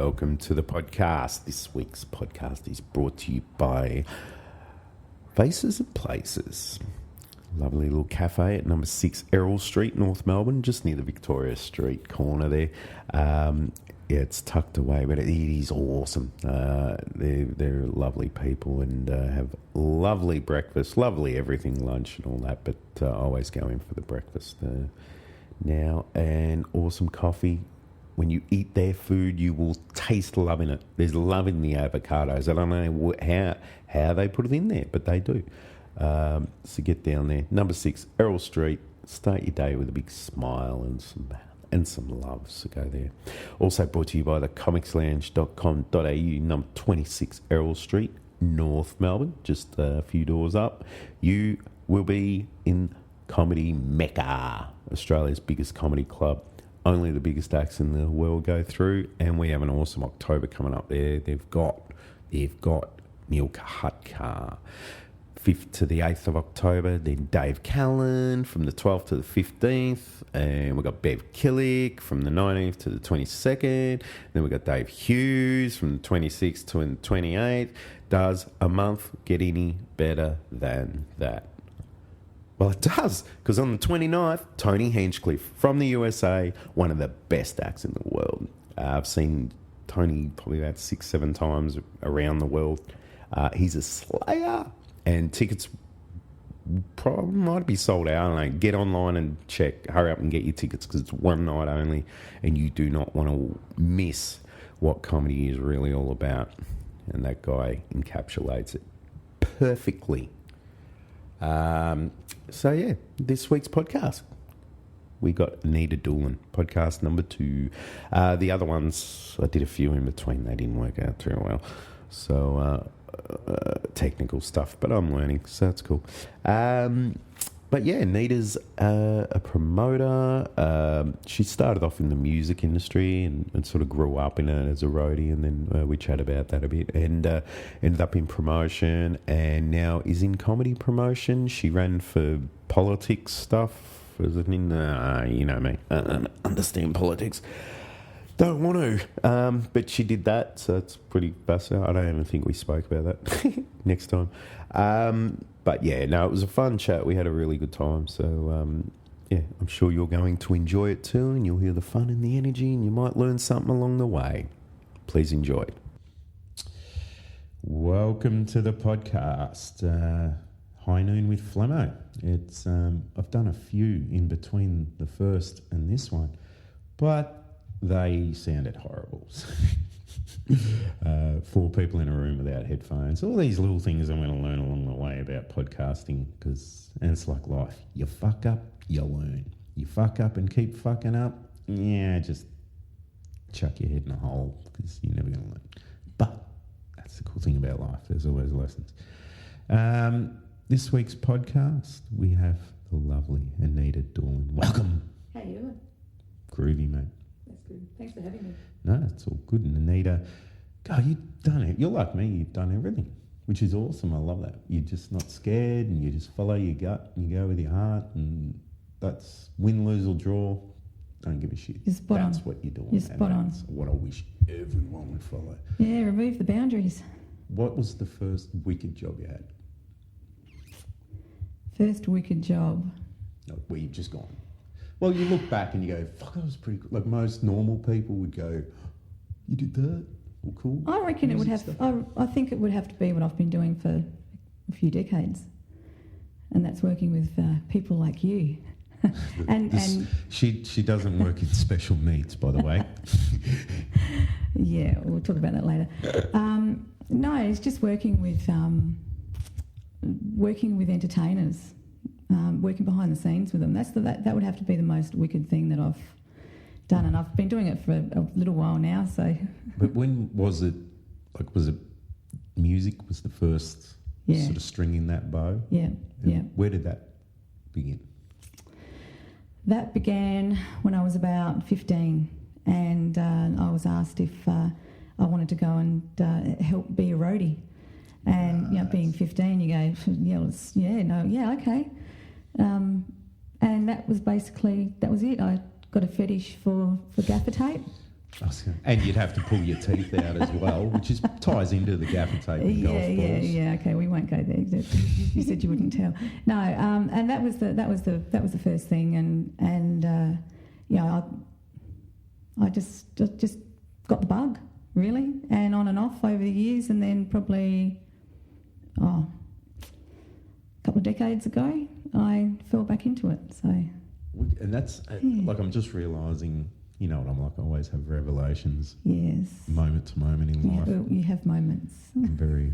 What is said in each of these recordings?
Welcome to the podcast. This week's podcast is brought to you by Faces and Places. Lovely little cafe at number 6 Errol Street, North Melbourne, just near the Victoria Street corner there. It's tucked away, but it is awesome. They're lovely people and have lovely breakfast, lovely everything, lunch and all that, but always go in for the breakfast now, and awesome coffee. When you eat their food, you will taste love in it. There's love in the avocados. I don't know how they put it in there, but they do. So get down there. Number 6, Errol Street. Start your day with a big smile and some love. So go there. Also brought to you by the comicslounge.com.au, number 26 Errol Street, North Melbourne, just a few doors up. You will be in Comedy Mecca, Australia's biggest comedy club. Only the biggest acts in the world go through, and we have an awesome October coming up there. They've got Neil Kahutka, 5th to the 8th of October. Then Dave Callan from the 12th to the 15th, and we've got Bev Killick from the 19th to the 22nd. Then we've got Dave Hughes from the 26th to the 28th. Does a month get any better than that? Well, it does, because on the 29th, Tony Hinchcliffe from the USA, one of the best acts in the world. I've seen Tony probably about 6-7 times around the world. He's a slayer, and tickets probably might be sold out. I don't know. Get online and check. Hurry up and get your tickets, because it's one night only, and you do not want to miss what comedy is really all about. And that guy encapsulates it perfectly. So yeah, this week's podcast, we got Anita Dolan, podcast number 2. The other ones, I did a few in between. They didn't work out too well. So technical stuff, but I'm learning, so that's cool. But yeah, Anita's a promoter. She started off in the music industry and sort of grew up in it as a roadie, and then we chat about that a bit, and ended up in promotion, and now is in comedy promotion. She ran for politics stuff. Was it in, you know me, understand politics. Don't want to, but she did that, so it's pretty fascinating. I don't even think we spoke about that next time. But yeah, no, it was a fun chat. We had a really good time. So yeah, I'm sure you're going to enjoy it too, and you'll hear the fun and the energy, and you might learn something along the way. Please enjoy. Welcome to the podcast, High Noon with Flemo. It's I've done a few in between the first and this one, but they sounded horrible. 4 people in a room without headphones. All these little things I'm going to learn along the way about podcasting, and it's like life. You fuck up, you learn. You fuck up and keep fucking up, yeah, just chuck your head in a hole, because you're never going to learn. But that's the cool thing about life. There's always lessons. This week's podcast, we have the lovely Anita Dolan. Welcome. How you doing? Groovy, mate. That's good. Thanks for having me. No, it's all good. And Anita, God, you've done it. You're like me. You've done everything, which is awesome. I love that. You're just not scared, and you just follow your gut, and you go with your heart, and that's win, lose or draw. Don't give a shit. You're spot on. That's what you're doing. You're spot on. That's what I wish everyone would follow. Yeah, remove the boundaries. What was the first wicked job you had? First wicked job. No, where you've just gone. Well, you look back and you go, fuck, that was pretty good. Like most normal people would go, you did that? Well, cool. I reckon it would have. I think it would have to be what I've been doing for a few decades, and that's working with people like you. and she doesn't work in special needs, by the way. Yeah, we'll talk about that later. No, it's just working with entertainers. Working behind the scenes with them. That would have to be the most wicked thing that I've done, and I've been doing it for a little while now. So, but when was it? Like, was it music? Was the first sort of string in that bow? Yeah, yeah. Where did that begin? That began when I was about 15, and I was asked if I wanted to go and help be a roadie. And you know, being 15, you go, okay. And that was it. I got a fetish for gaffer tape, And you'd have to pull your teeth out as well, which ties into the gaffer tape and golf balls. Yeah. Okay, we won't go there. You said you wouldn't tell. No, and that was the first thing, and I just got the bug really, and on and off over the years, and then probably a couple of decades ago, I fell back into it. So, and that's like I'm just realising. You know what I'm like, I always have revelations. Yes. Moment to moment in life. Well, you have moments. I'm very...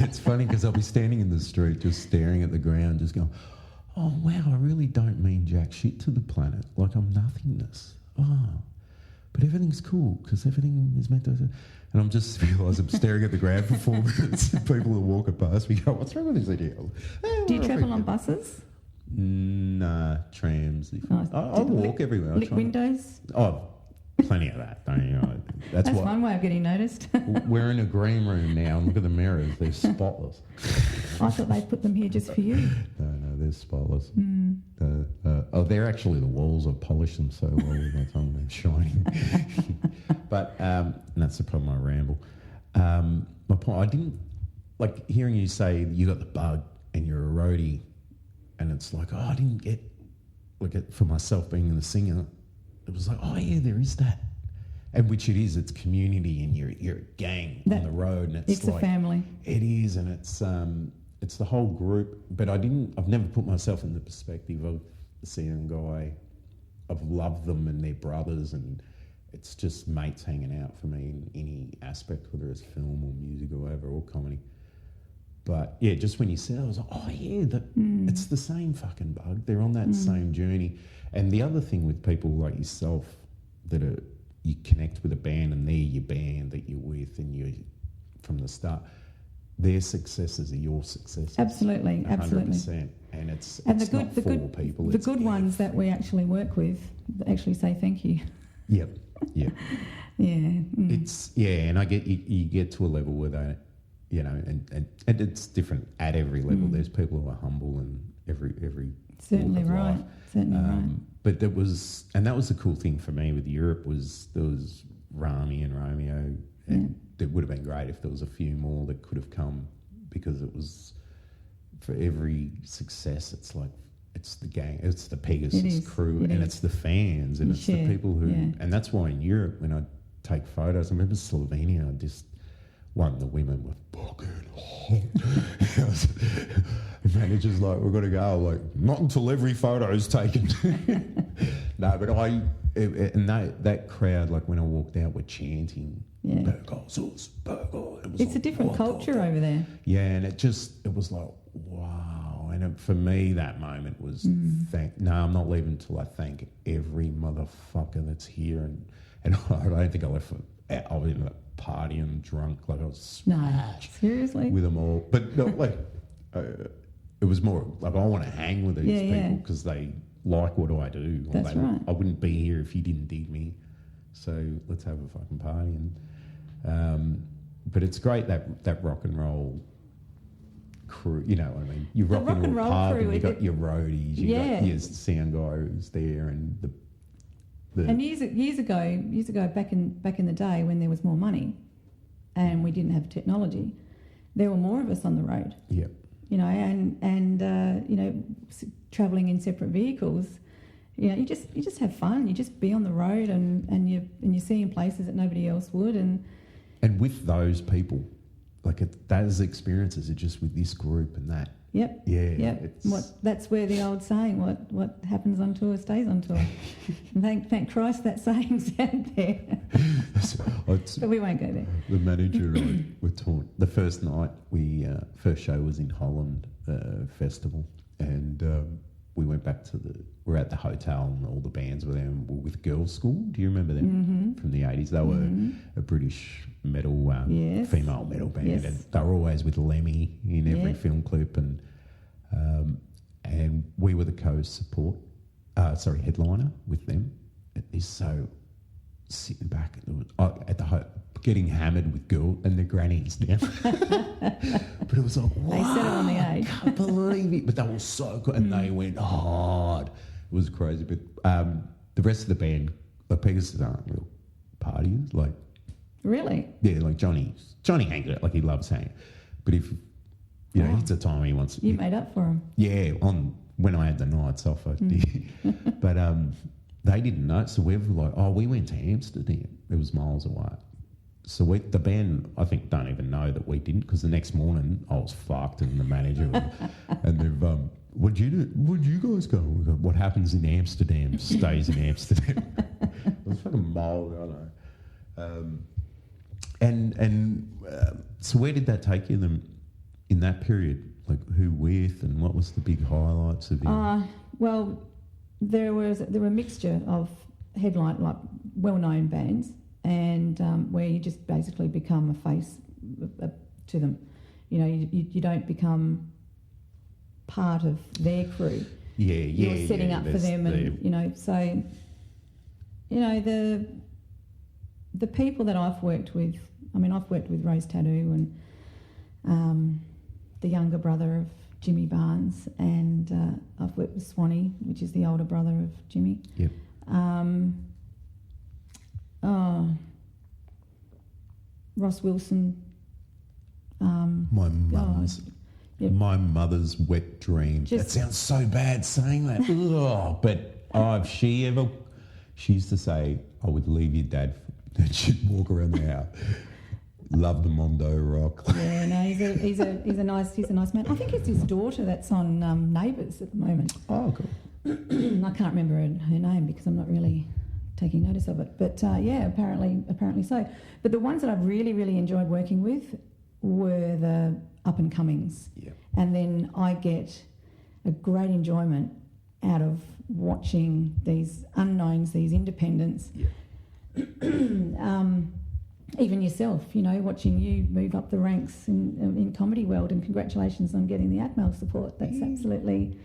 It's funny because I'll be standing in the street just staring at the ground, just going, oh, wow, I really don't mean jack shit to the planet. Like I'm nothingness. Oh, but everything's cool because everything is meant to... And I'm just realise I'm staring at the ground for 4 minutes and people are walking past me go, what's wrong with this idiot? Do you travel on buses? Nah, trams. I walk everywhere. Windows? Oh, plenty of that. Don't you know? That's one way of getting noticed. We're in a green room now, and look at the mirrors. They're spotless. I thought they put them here just for you. No, they're spotless. They're actually the walls. I've polished them so well with my tongue. They're shining. But and that's the problem. I ramble. My point. I didn't like hearing you say you got the bug and you're a roadie. And it's like, I didn't get, for myself being the singer, it was like, oh yeah, there is that. And which it is, it's community and you're a gang on the road. And it's like, a family. It is, and it's the whole group. But I've never put myself in the perspective of seeing a guy. I've loved them and their brothers, and it's just mates hanging out for me in any aspect, whether it's film or music or whatever, or comedy. But yeah, just when you said it, I was like, oh yeah, it's the same fucking bug. They're on that same journey. And the other thing with people like yourself you connect with a band and they're your band that you're with and you from the start, their successes are your successes. Absolutely, 100%. And it's not for people. The good ones that we actually work with actually say thank you. Yep. Yeah. And I get you get to a level where they, you know, and it's different at every level. There's people who are humble in every certainly right, life. right. But that was the cool thing for me with Europe was there was Rami and Romeo, and it would have been great if there was a few more that could have come, because it was for every success. It's like it's the gang, it's the Pegasus crew, and it's the fans, and it's the people who, and that's why in Europe when I take photos, I remember Slovenia, the women were fucking hot. The manager's like, we've got to go. Like, not until every photo's taken. No, but that crowd, like when I walked out, were chanting, Burgos, Burgos. It's a different culture over there. Yeah, and it was like, wow. And for me, that moment was, I'm not leaving until I thank every motherfucker that's here. And I don't think I left I was in a party and drunk, like I was smashed seriously with them all. But no, like it was more like I want to hang with these people because they like what I do. That's right. I wouldn't be here if you didn't dig me. So let's have a fucking party. And but it's great that rock and roll crew. You know what I mean? You rock and roll pub, and you got your roadies, you got your sound guy who's there, and and years ago, back in the day when there was more money, and we didn't have technology, there were more of us on the road. Yep. You know, and travelling in separate vehicles. You know, you just have fun. You just be on the road, and you're seeing places that nobody else would, and with those people, like those experiences are just with this group and that. Yep. Yeah. Yep. That's where the old saying, what happens on tour stays on tour. And thank Christ that saying's out there. But we won't go there. The manager and I were torn. The first night, first show was in Holland festival, and we went back we're at the hotel and all the bands were there, and we're with Girls' School. Do you remember them from the 80s? They were a British metal, female metal band, and they were always with Lemmy in every film clip, and we were the headliner with them. It's so sitting back at the getting hammered with girl and the grannies down. But it was like, wow, they set it on the age. I can't believe it. But they were so good, and they went hard. It was crazy. But the rest of the band, the Pegasus aren't real parties. Like, Really? yeah, like Johnny hangs out, like he loves hanging. But if, it's a time he wants... You made up for him. Yeah, when I had the nights off, I did. But they didn't know. So we were like, we went to Amsterdam. It was miles away. So the band, I think, don't even know that we didn't, because the next morning I was fucked, and the manager and they've, what'd you do? Where'd you guys go? We go, what happens in Amsterdam stays in Amsterdam. It was fucking mild, I know. So where did that take you then in that period? Like, who with, and what was the big highlights of it? Well, there were a mixture of headline, like well-known bands, and where you just basically become a face to them. You don't become part of their crew. You're setting up for them, and so the people that I've worked with. I mean, I've worked with Rose Tattoo and the younger brother of Jimmy Barnes, and I've worked with Swanee, which is the older brother of Jimmy. Yep. Ross Wilson. My mother's wet dream. That sounds so bad saying that. But she used to say, I would leave your dad, and she'd walk around the house. Love the Mondo Rock. Yeah, no, he's a nice man. I think it's his daughter that's on Neighbours at the moment. Oh, cool. I can't remember her name because I'm not really taking notice of it. But apparently so. But the ones that I've really, really enjoyed working with were the up and comings. Yeah. And then I get a great enjoyment out of watching these unknowns, these independents. Yeah. Even yourself, watching you move up the ranks in comedy world, and congratulations on getting the ACMAL support. That's absolutely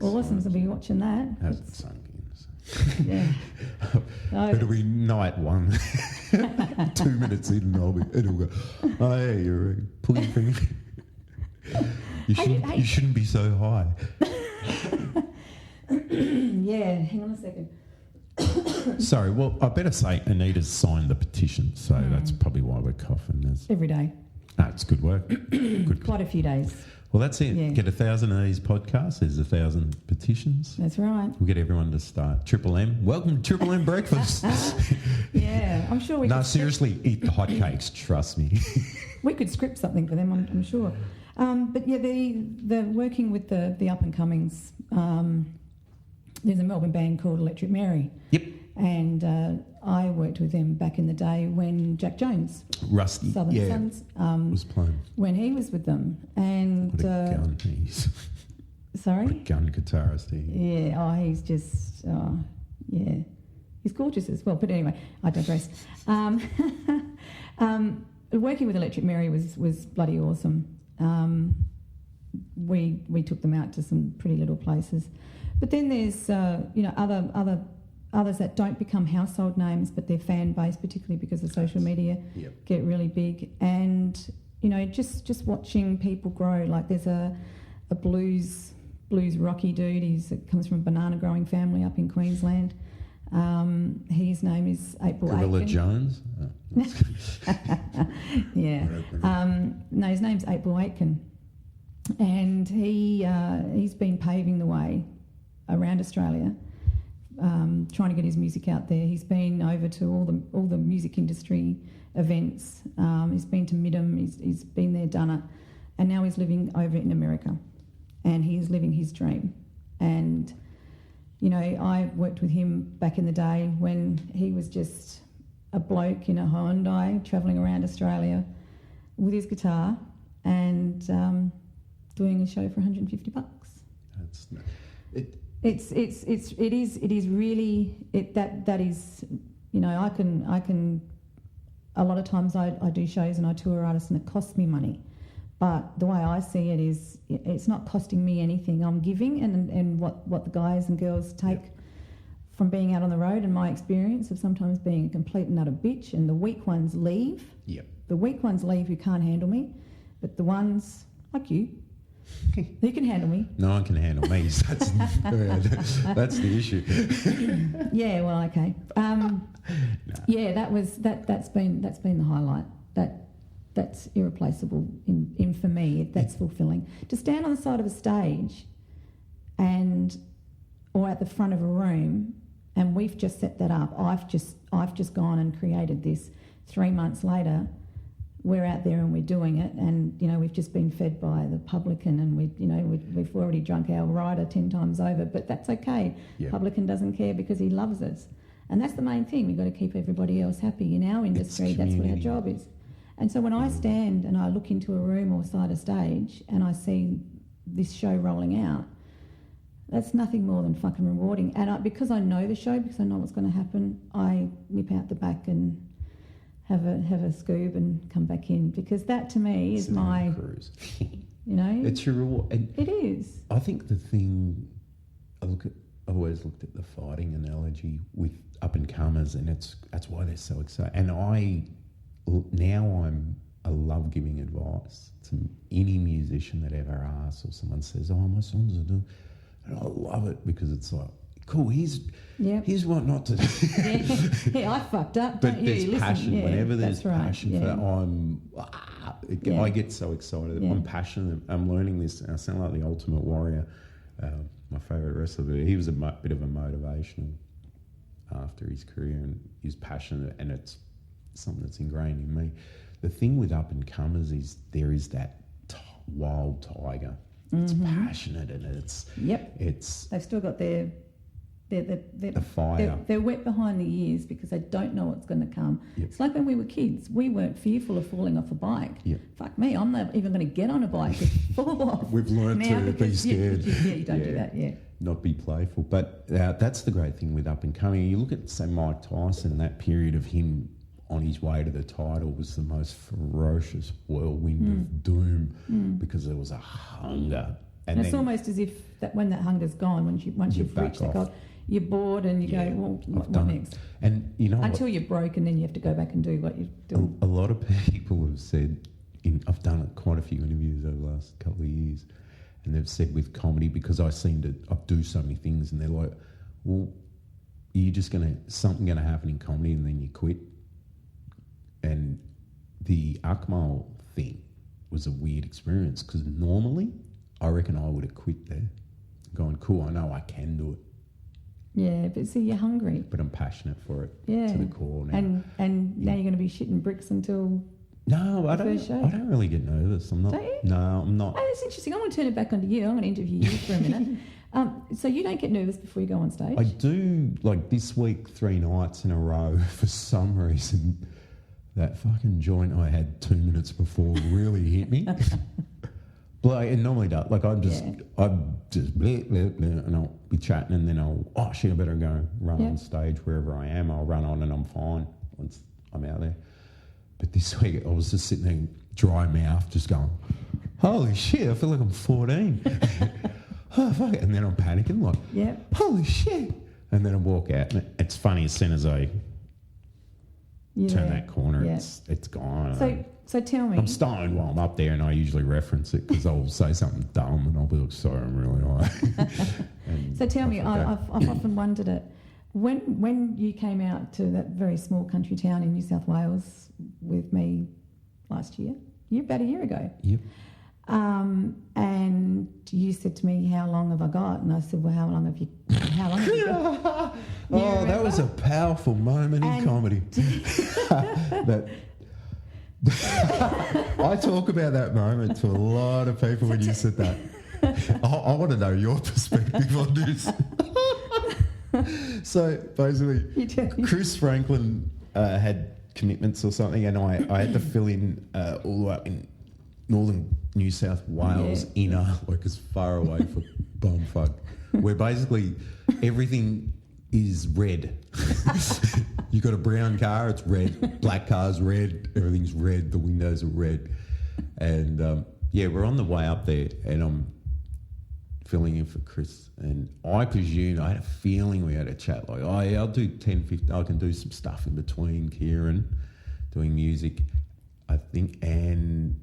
awesome to be watching that. Hasn't sunk in. So. Yeah. It'll be night one. 2 minutes in, and it'll go, oh, yeah, you're right. Pull your finger. You shouldn't be so high. Yeah, hang on a second. Sorry, well, I better say Anita's signed the petition, so that's probably why we're coughing. Every day. It's good work. Good. Quite a few days. Well, that's it. Yeah. Get 1,000 of these podcasts. There's 1,000 petitions. That's right. We'll get everyone to start. Triple M. Welcome to Triple M Breakfast. Yeah, I'm sure we could... No, seriously, eat the hotcakes, trust me. We could script something for them, I'm sure. But yeah, the working with the up-and-comings... there's a Melbourne band called Electric Mary. Yep. And I worked with them back in the day when Jack Jones, Rusty, Southern Sons, was playing. When he was with them. And what a gun he's. Sorry? What a gun guitarist he. Yeah, he's just, yeah. He's gorgeous as well. But anyway, I digress. Working with Electric Mary was bloody awesome. We took them out to some pretty little places. But then there's others that don't become household names, but their fan base, particularly because of social media, get really big. And just watching people grow. Like there's a blues rocky dude. He comes from a banana growing family up in Queensland. His name is April Gorilla Aitken. Jones. Yeah. No, his name's April Aitken, and he's been paving the way around Australia, trying to get his music out there. He's been over to all the music industry events. He's been to Midham. He's been there, done it, and now he's living over in America, and he's living his dream. And I worked with him back in the day when he was just a bloke in a Hyundai travelling around Australia with his guitar and doing a show for $150. It is really that is I can a lot of times I do shows and I tour artists and it costs me money, but the way I see it is it's not costing me anything. I'm giving and what the guys and girls take from being out on the road, and my experience of sometimes being a complete and utter bitch, and the weak ones leave. Yep. The weak ones leave who can't handle me, but the ones like you You can handle me. No one can handle me. That's the issue. Yeah, well, okay. Yeah, that's been the highlight. That's irreplaceable in for me. That's fulfilling. To stand on the side of a stage or at the front of a room, and we've just set that up. I've just gone and created this. 3 months later, we're out there and we're doing it, and we've just been fed by the publican, and we've already drunk our rider 10 times over, but that's okay. Yep. Publican doesn't care because he loves us, and that's the main thing. We've got to keep everybody else happy in our industry. That's what our job is. And so when I stand and I look into a room or side a stage and I see this show rolling out, that's nothing more than fucking rewarding. And because I know the show, because I know what's going to happen, I nip out the back and have a scoob and come back in, because that to me is my cruise. It's your reward. And it is. I think the thing I've always looked at the fighting analogy with up and comers, and that's why they're so excited. And I love giving advice to any musician that ever asks, or someone says, "Oh, my songs are doing," and I love it because it's like, cool. Here's what not to do. Yeah, I fucked up. But don't there's you? passion. Listen, Whenever there's passion for that, I get so excited. I'm passionate. I'm learning this. And I sound like the Ultimate Warrior, my favourite wrestler. He was a bit of a motivational after his career, and he's passionate, and it's something that's ingrained in me. The thing with up and comers is there is that wild tiger. It's passionate, and it's they've still got their fire. They're wet behind the ears because they don't know what's going to come. Yep. It's like when we were kids. We weren't fearful of falling off a bike. Yep. Fuck me, I'm not even going to get on a bike and fall off. We've learned to be scared. You don't do that, Not be playful. But that's the great thing with up and coming. You look at, say, Mike Tyson, that period of him on his way to the title was the most ferocious whirlwind of doom because there was a hunger. And it's almost as if that when that hunger's gone, once you've reached that goal, you're bored and you go, well, what next? And until you're broke, and then you have to go back and do what you're doing. A lot of people have said, I've done quite a few interviews over the last couple of years, and they've said with comedy, because I do so many things, and they're like, well, you're just something going to happen in comedy and then you quit. And the Akmal thing was a weird experience, because normally I reckon I would have quit there, going, cool, I know I can do it. Yeah, but see, you're hungry. But I'm passionate for it to the core now. And now you're going to be shitting bricks until I don't really get nervous. I'm not. Don't you? No, I'm not. Oh, that's interesting. I want to turn it back onto you. I'm going to interview you for a minute. So you don't get nervous before you go on stage? I do. Like this week, 3 nights in a row, for some reason, that fucking joint I had 2 minutes before really hit me. But it normally does. Like I'm just bleh, bleh, bleh, and I'll be chatting, and then I better go run on stage wherever I am. I'll run on and I'm fine once I'm out there. But this week I was just sitting there, dry mouth, just going, holy shit, I feel like I'm 14. Oh, fuck it. And then I'm panicking, like, holy shit. And then I walk out, and it's funny, as soon as I turn that corner, it's gone. So tell me. I'm stoned while I'm up there, and I usually reference it because I'll say something dumb, and I'll be like, sorry, I'm really high. So tell me, I've often wondered it. When you came out to that very small country town in New South Wales with me last year, about a year ago. Yep. And you said to me, how long have I got? And I said, well, how long have you got? That was a powerful moment in comedy. I talk about that moment to a lot of people when you said that. I want to know your perspective on this. So basically, Chris Franklin had commitments or something, and I had to fill in all the way up in northern New South Wales, inner, like as far away for bumfuck, where basically everything is red. You got a brown car, it's red. Black car's red. Everything's red. The windows are red. And we're on the way up there, and I'm filling in for Chris. And I presumed, I had a feeling we had a chat like, oh yeah, I'll do 10, 15. I can do some stuff in between Kieran doing music, I think. And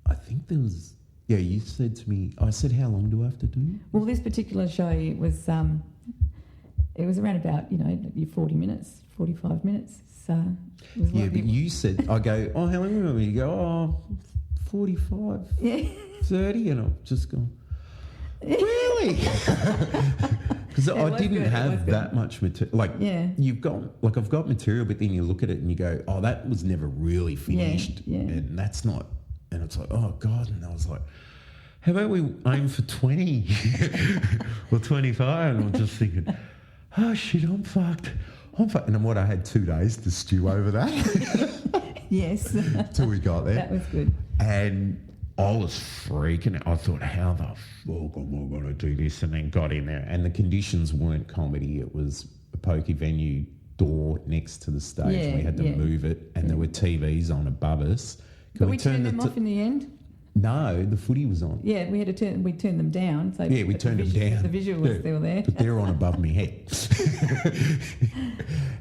I think there was. Yeah, you said to me. I said, "How long do I have to do?" Well, this particular show was around about your 40 minutes, 45 minutes. So it was yeah, but you said I go. Oh, how long do you want me to go? Oh, 45, 30, and I'm just going. Really? Because I didn't have that much material. Like, you've got, like, I've got material, but then you look at it and you go, oh, that was never really finished. And that's not, and it's like, oh, God. And I was like, how about we aim for 20 or 25? And I'm just thinking, oh, shit, I'm fucked. And then what, I had 2 days to stew over that. Yes. Till we got there. That was good. And I was freaking out. I thought, how the fuck am I going to do this? And then got in there. And the conditions weren't comedy. It was a poker venue door next to the stage. We had to move it. And there were TVs on above us. But we turned them off in the end? No, the footy was on. Yeah, we turned them down. So yeah, we turned them down. The visual was still there. But they're on above my head.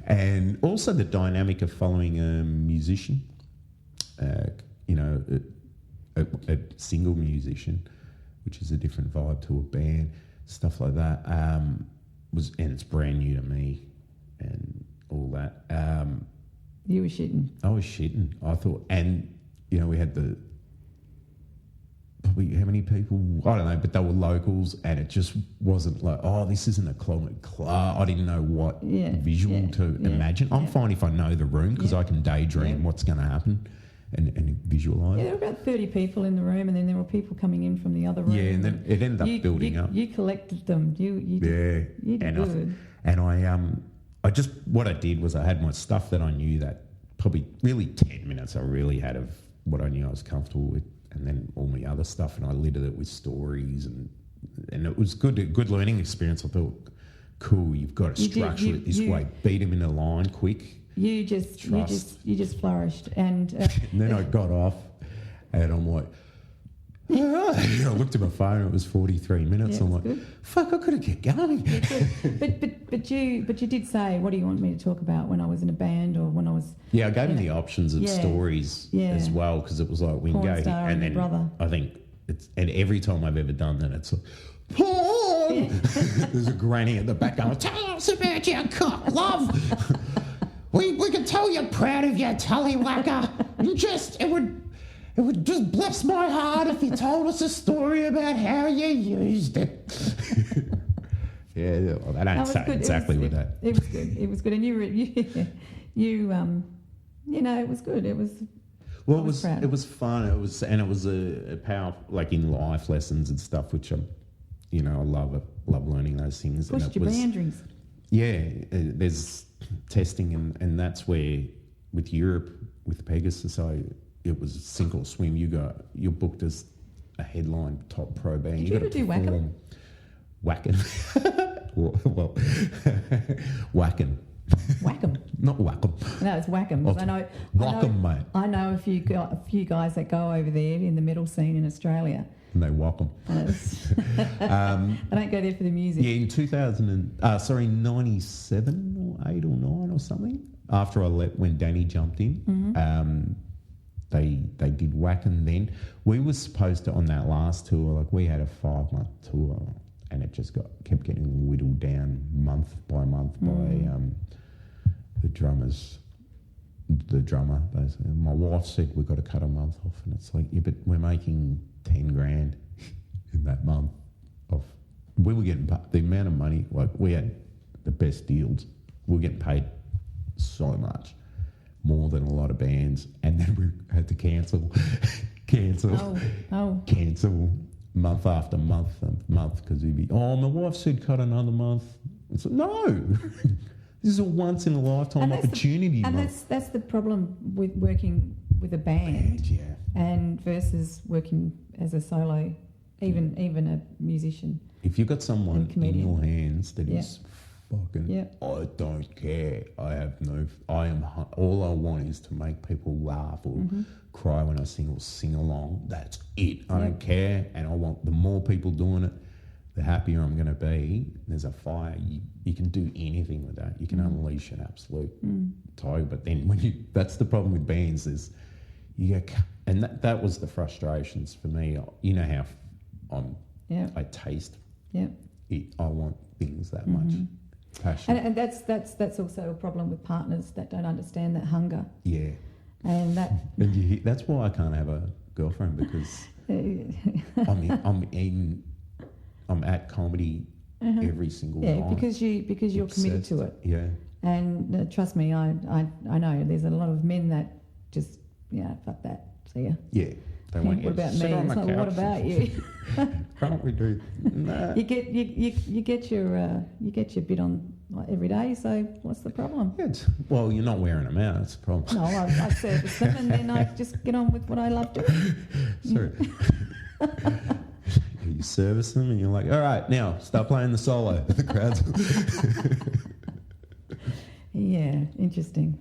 And also the dynamic of following a musician, a single musician, which is a different vibe to a band, stuff like that, and it's brand new to me and all that. You were shitting. I was shitting. I thought, and, we had probably how many people? I don't know, but they were locals, and it just wasn't like, oh, this isn't a club. I didn't know what visual to imagine. I'm fine if I know the room because I can daydream what's going to happen and visualise. Yeah, there were about 30 people in the room, and then there were people coming in from the other room. Yeah, and then it ended up building up. You collected them. You did good. I just, what I did was I had my stuff that I knew that probably really 10 minutes I really had of what I knew I was comfortable with, and then all my other stuff, and I littered it with stories, and it was good, a good learning experience. I thought, cool, you've got to structure it this way, beat them in a line quick. You just flourished, and then I got off, and I'm like, I looked at my phone. It was 43 minutes. I'm like, good. Fuck, I could have kept going. but you did say, what do you want me to talk about when I was in a band or when I was? Yeah, I gave him the options of stories as well, because it was like we can go here, and then brother. I think it's, and every time I've ever done that, it's like, Paul. There's a granny at the back going, tell us about your cock, love. We can tell you're proud of your tallywhacker. It would just bless my heart if you told us a story about how you used it. Well, I don't say exactly with that. It was good. It was good, and it was good. It was. Well, it was fun. It was a power, like in life lessons and stuff, which I love learning those things. Pushed your boundaries. Yeah, there's testing, and that's where with Europe with Pegasus, it was sink or swim. You're booked as a headline top pro band. Did you ever do Wackem? Wackem. well, Wackem. Wackem. Not Wackem. No, it's Wackem. Mate. I know a few guys that go over there in the metal scene in Australia. And they whack them. I don't go there for the music. Yeah, in 97 or 8 or 9 or something, after when Danny jumped in, they did Wackem then. We were supposed to, on that last tour, like we had a 5-month tour, and it just kept getting whittled down month by month by the drummer, basically. My wife said we've got to cut a month off, and it's like, yeah, but we're making 10 grand in that month off. We were getting the amount of money, like we had the best deals. We were getting paid so much, more than a lot of bands, and then we had to cancel month after month because we'd be, my wife said cut another month. It's like, no. This is a once in a lifetime opportunity. That's the problem with working with a band, and versus working as a solo, even a musician. If you've got someone in your hands that is fucking, I don't care. All I want is to make people laugh or cry when I sing or sing along. That's it. I don't care, and I want the more people doing it, the happier I'm going to be. There's a fire. You can do anything with that. You can unleash an absolute tiger. But then that's the problem with bands is you get, and that was the frustrations for me. You know how I taste. Yeah. I want things that much. Passion. And that's also a problem with partners that don't understand that hunger. Yeah. And that. And that's why I can't have a girlfriend, because I'm at comedy every single night. Yeah, because you're committed to it. Yeah. And trust me, I know there's a lot of men that just fuck that. See ya. Yeah. They want you what about sit me? on It's my like, what couch. about you? Can't we do? Nah. You get your bit on every day. So what's the problem? Yeah, well, you're not wearing them out. That's the problem. No, I service them and then I just get on with what I love doing. Sorry. You service them and you're like, all right, now start playing the solo. The crowd's. Yeah, interesting.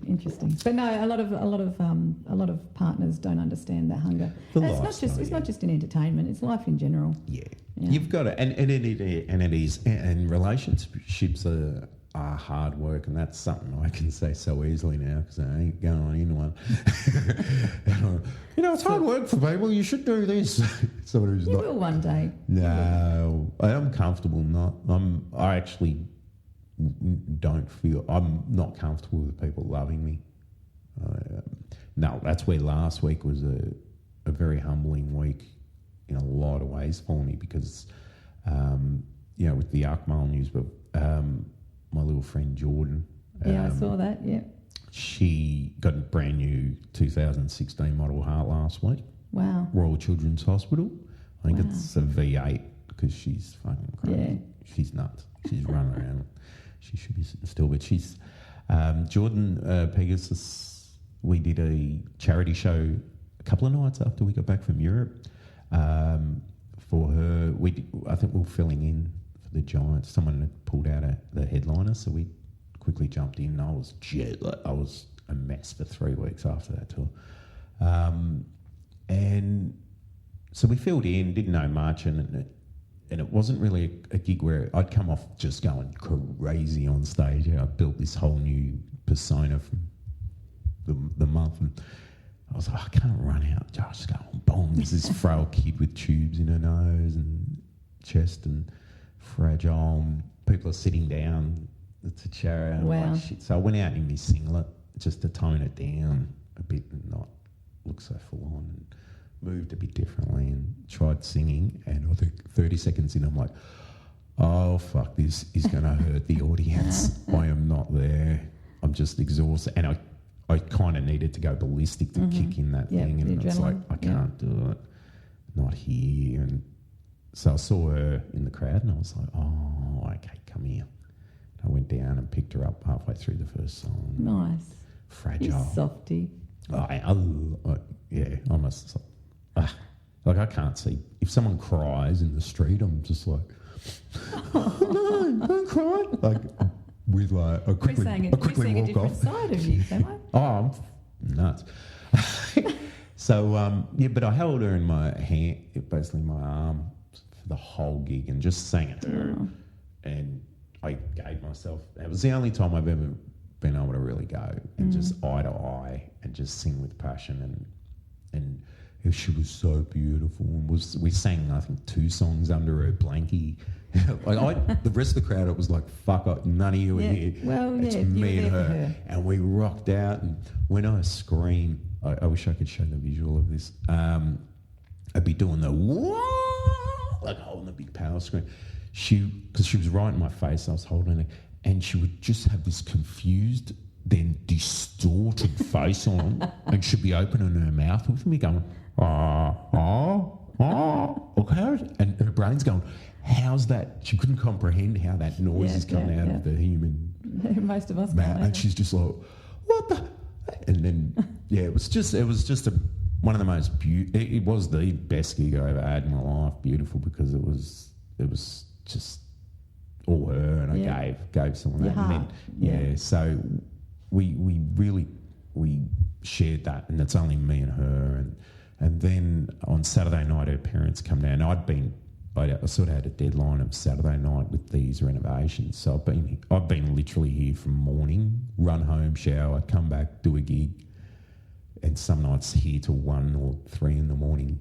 But no, a lot of partners don't understand that hunger. And it's not just in entertainment; it's life in general. Yeah. You've got to, and it is, and relationships are hard work, and that's something I can say so easily now because I ain't going in one. It's hard work for people. You should do this. Someone who's you will one day. No, I am comfortable. I actually don't feel. I'm not comfortable with people loving me. No, that's where last week was a very humbling week in a lot of ways for me because, with the Akmal news, but my little friend Jordan. Yeah, I saw that, yeah. She got a brand new 2016 model heart last week. Wow. Royal Children's Hospital. I think it's a V8 because she's fucking crazy. Yeah. She's nuts. She's running around. She should be sitting still, but she's... Jordan Pegasus, we did a charity show a couple of nights after we got back from Europe. For her, I think we were filling in for the Giants. Someone had pulled out the headliner, so we quickly jumped in. I was a mess for 3 weeks after that tour. And so we filled in, didn't know much, and it wasn't really a gig where I'd come off just going crazy on stage. I built this whole new persona from the month, and I was like, I can't run out. Just going, boom, there's this frail kid with tubes in her nose and chest and fragile. And people are sitting down. It's a charity. Wow. Like, shit. So I went out in my singlet just to tone it down a bit and not look so full on, and moved a bit differently and tried singing. And I think 30 seconds in, I'm like, oh, fuck, this is going to hurt the audience. I am not there. I'm just exhausted. And I kind of needed to go ballistic to kick in that thing. And it's like, I can't do it. Not here. And so I saw her in the crowd and I was like, oh, okay, come here. I went down and picked her up halfway through the first song. Nice. Fragile. You softy. I must. Like I can't see if someone cries in the street. I'm just like, no, don't cry. Like with like a quickly walk off. A different side of you, Flemo. Oh, I'm nuts. So but I held her in my hand, basically my arm, for the whole gig, and just sang it to her. And I gave myself. It was the only time I've ever been able to really go and just eye to eye and just sing with passion. And she was so beautiful. And we sang, I think, 2 songs under her blankie. The rest of the crowd, it was like, fuck, none of you are here. Well, it's me and her. And we rocked out. And when I scream, I wish I could show the visual of this. I'd be doing the whoa, like holding the big power screen. Because she was right in my face, I was holding it, and she would just have this confused, then distorted face on, and she'd be opening her mouth with me, going, okay, and her brain's going, how's that? She couldn't comprehend how that noise is coming out of the human. Most of us mouth, and she's just like, what the? And then it was just one of the most it was the best gig I ever had in my life. Beautiful, because it was just all her, and I gave someone that. And then, so we really shared that, and it's only me and her. And then on Saturday night, her parents come down. I sort of had a deadline of Saturday night with these renovations, so I've been literally here from morning, run home, shower, come back, do a gig, and and some nights here till 1 or 3 in the morning,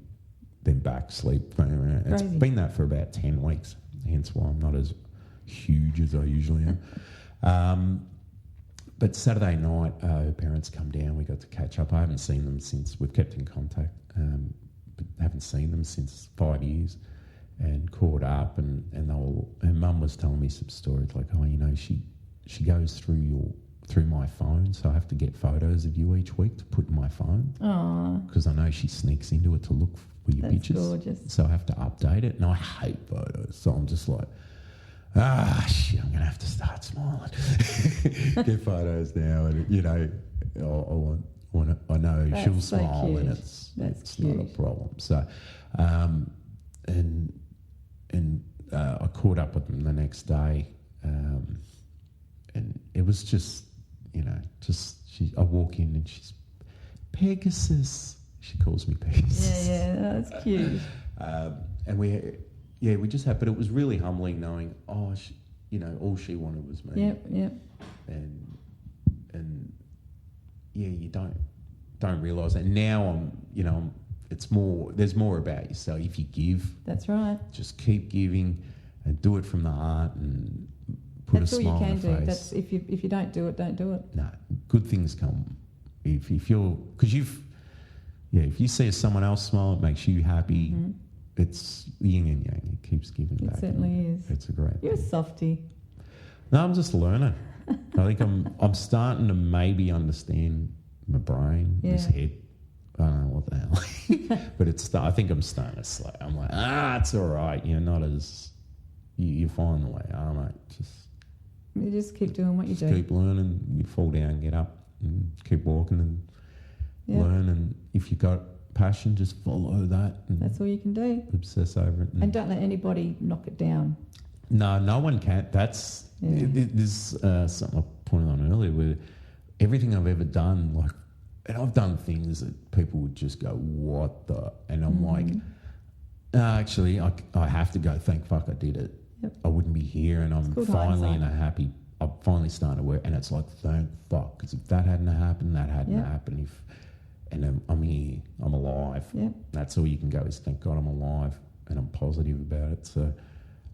then back, sleep. It's Crazy. been that for about 10 weeks, hence why I'm not as huge as I usually am. But Saturday night, her parents come down. We got to catch up. I haven't seen them since. We've kept in contact, but haven't seen them since 5 years. And caught up, and her mum was telling me some stories like, oh, you know, she goes through my phone, so I have to get photos of you each week to put in my phone. Oh, because I know she sneaks into it to look for your that's pictures. gorgeous. So I have to update it, and I hate photos. So I'm just like, shit, I'm gonna have to start smiling. Get photos now, and you know, I know That's she'll so smile, cute. and it's That's not a cute. problem. So, I caught up with them the next day, and it was just, you know, I walk in and she's Pegasus. She calls me Pegasus. Yeah, that's cute. And we just had, but it was really humbling knowing, you know, all she wanted was me. Yep. And yeah, you don't realise that. Now there's more about yourself. If you give, That's right. just keep giving and do it from the heart and put That's a all smile you can on the do. face. That's if you don't do it, don't do it. No, good things come. If you see someone else smile, it makes you happy. Mm-hmm. It's yin and yang. It keeps giving back. It certainly is. It's a great You're a thing. softie. No, I'm just learning. I think I'm starting to maybe understand my brain, this Yeah. head. I don't know what the hell, but I think I'm starting to slow. I'm like, it's all right. You're not as you find the way. Mate, You just keep doing what you just do. keep learning. You fall down, get up, and keep walking and Yeah. learn. And if you got passion, just follow that and That's all you can do. obsess over it. And don't let anybody knock it down. No one can. That's there's something I pointed on earlier where everything I've ever done, like, and I've done things that people would just go, "What the?" And I'm like, actually, I have to go. Thank fuck I did it. Yep. I wouldn't be here, and I'm good finally hindsight. I'm finally starting to work, and it's like, thank fuck, because if that hadn't happened, that hadn't Yep. happened. And I'm here, I'm alive. Yep. That's all you can go is thank God I'm alive, and I'm positive about it. So,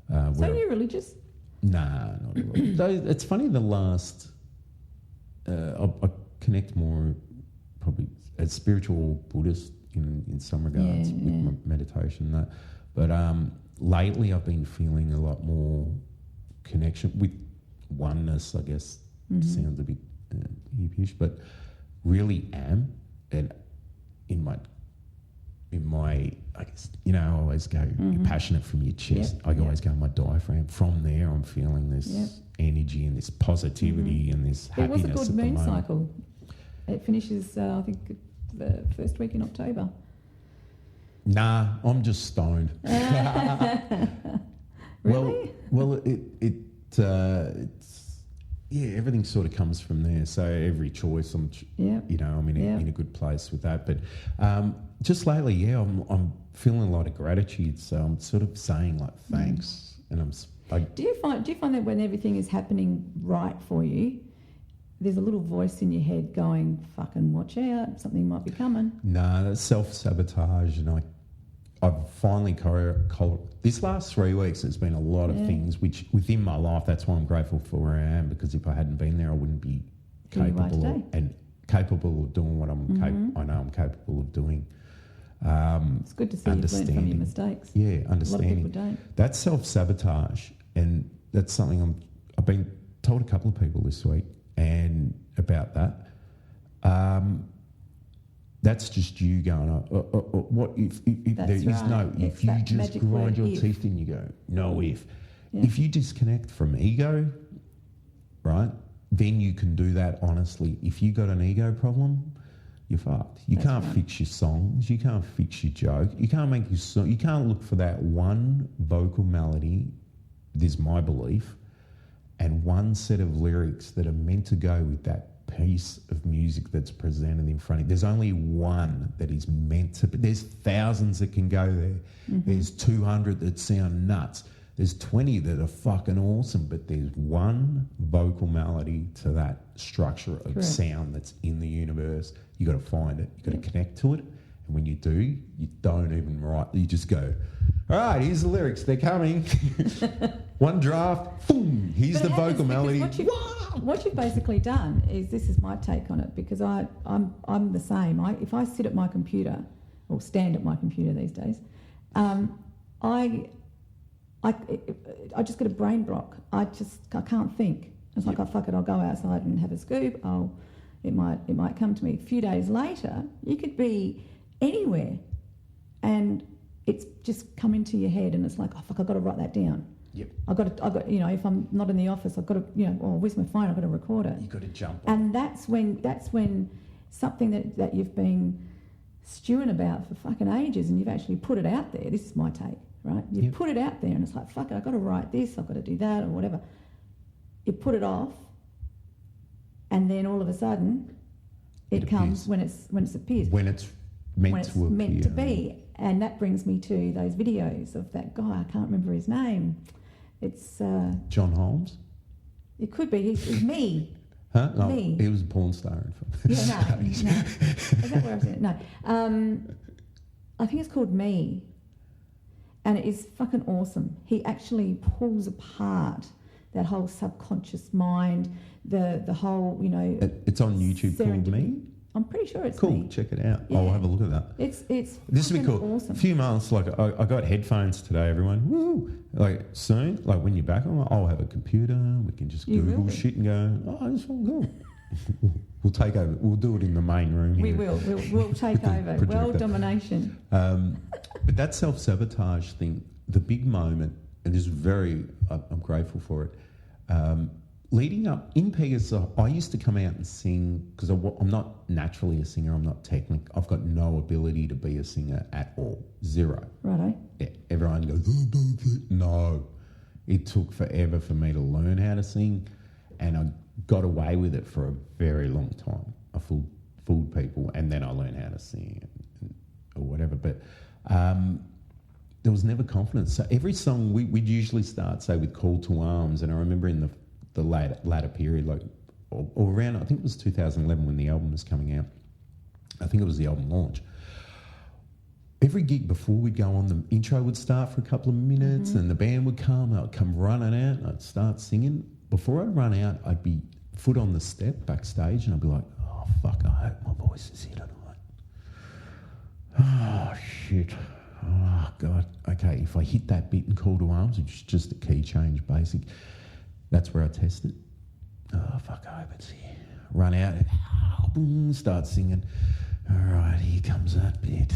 So you're religious? nah, not at all. Though it's funny. The last, I connect more probably as spiritual Buddhist in some regards with my meditation and that. But lately, I've been feeling a lot more connection with oneness. I guess sounds a bit hippie-ish, but really am. And in my, I guess, you know, I always go, you're passionate from your chest. I always go my diaphragm. From there, I'm feeling this energy and this positivity and this It was happiness a good at the moon moment. cycle. It finishes, I think, the first week in October. Nah, I'm just stoned. Really? Well, it's everything sort of comes from there. So every choice, I'm in a good place with that. But just lately, I'm feeling a lot of gratitude. So I'm sort of saying like thanks, and Do you find that when everything is happening right for you, there's a little voice in your head going, "Fucking watch out, something might be coming." No, that's self-sabotage, and I've finally this last 3 weeks there's been a lot of things which within my life, that's why I'm grateful for where I am, because if I hadn't been there I wouldn't be capable of doing what I know I'm capable of doing. It's good to see you've learned from your mistakes. Yeah, understanding. A lot of people don't. That's self-sabotage, and that's something I've been told a couple of people this week and about that. That's just you going, what if there is right. no, if It's you that just magic grind word, your if. teeth in, you go, no if. Yeah. If you disconnect from ego, right, then you can do that honestly. If you got an ego problem, you're fucked. You can't fix your songs. You can't fix your joke. You can't make your song. You can't look for that one vocal melody, this is my belief, and one set of lyrics that are meant to go with that piece of music that's presented in front of you. There's only one that is meant to be. There's thousands that can go there. There's 200 that sound nuts. There's 20 that are fucking awesome, but there's one vocal melody to that structure of Correct. sound that's in the universe. You got to find it. You got to connect to it. And when you do, you don't even write. You just go, all right, here's the lyrics. They're coming. One draft, boom, here's the vocal melody. What you've basically done is, this is my take on it, because I'm the same. If I sit at my computer, or stand at my computer these days, I just get a brain block. I can't think. It's like, oh, fuck it, I'll go outside and have a scoop. It might come to me. A few days later, you could be anywhere, and it's just come into your head, and it's like, oh fuck, I've got to write that down. Yep. I've got, you know, if I'm not in the office, I've got to, you know, or where's my phone? I've got to record it. You've got to jump on. And that's when something that you've been stewing about for fucking ages, and you've actually put it out there. This is my take, right? You put it out there, and it's like, fuck it, I've got to write this, I've got to do that, or whatever. You put it off, and then all of a sudden, it comes when it appears. When it's meant to be. And that brings me to those videos of that guy. I can't remember his name. It's John Holmes. It could be. He's me. Huh? No, me. He was a porn star. Yeah, no. Is that where I've seen it? No. I think it's called Me, and it is fucking awesome. He actually pulls apart that whole subconscious mind, the whole, you know. It's on YouTube called Me. I'm pretty sure it's cool. Me. Check it out. Yeah. I'll have a look at that. It's this will be cool. Awesome. A few months, like I got headphones today. Everyone, woo! Like soon, like when you're back, I'll have a computer. We can just Google shit and go. Oh, this one cool. We'll take over. We'll do it in the main room here. We will. We'll take over. World domination. But that self-sabotage thing, the big moment, and this is I'm grateful for it. Leading up in Pegasus, I used to come out and sing because I'm not naturally a singer. I'm not technical. I've got no ability to be a singer at all. Zero. Righto. Yeah, everyone goes, oh, no. It took forever for me to learn how to sing, and I got away with it for a very long time. I fooled people, and then I learned how to sing or whatever. But there was never confidence. So every song we'd usually start, say, with Call to Arms, and I remember in the latter period, like or around, I think it was 2011 when the album was coming out. I think it was the album launch. Every gig before we'd go on, the intro would start for a couple of minutes, and the band would come. I'd come running out, and I'd start singing. Before I'd run out, I'd be foot on the step backstage, and I'd be like, "Oh fuck, I hope my voice is here tonight." Oh shit. Oh God. Okay, if I hit that bit in Call to Arms, which is just a key change, basic. That's where I test it. Oh, fuck, I hope it's here. Run out, boom, start singing. All right, here comes that bit.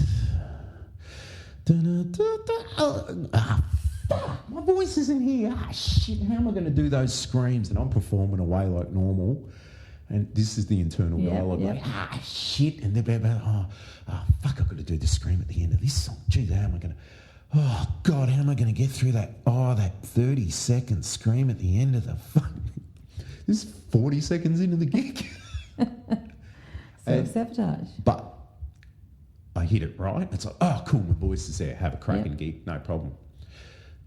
Fuck, my voice isn't here. Shit, how am I going to do those screams? And I'm performing away like normal. And this is the internal dialogue. Yep. Like, shit. And they're about, fuck, I've got to do the scream at the end of this song. Gee, how am I going to... Oh, God, how am I going to get through that? Oh, that 30-second scream at the end of the fuck. This is 40 seconds into the gig. Self-sabotage. But I hit it right. It's like, oh, cool, my voice is there. Have a cracking gig, no problem.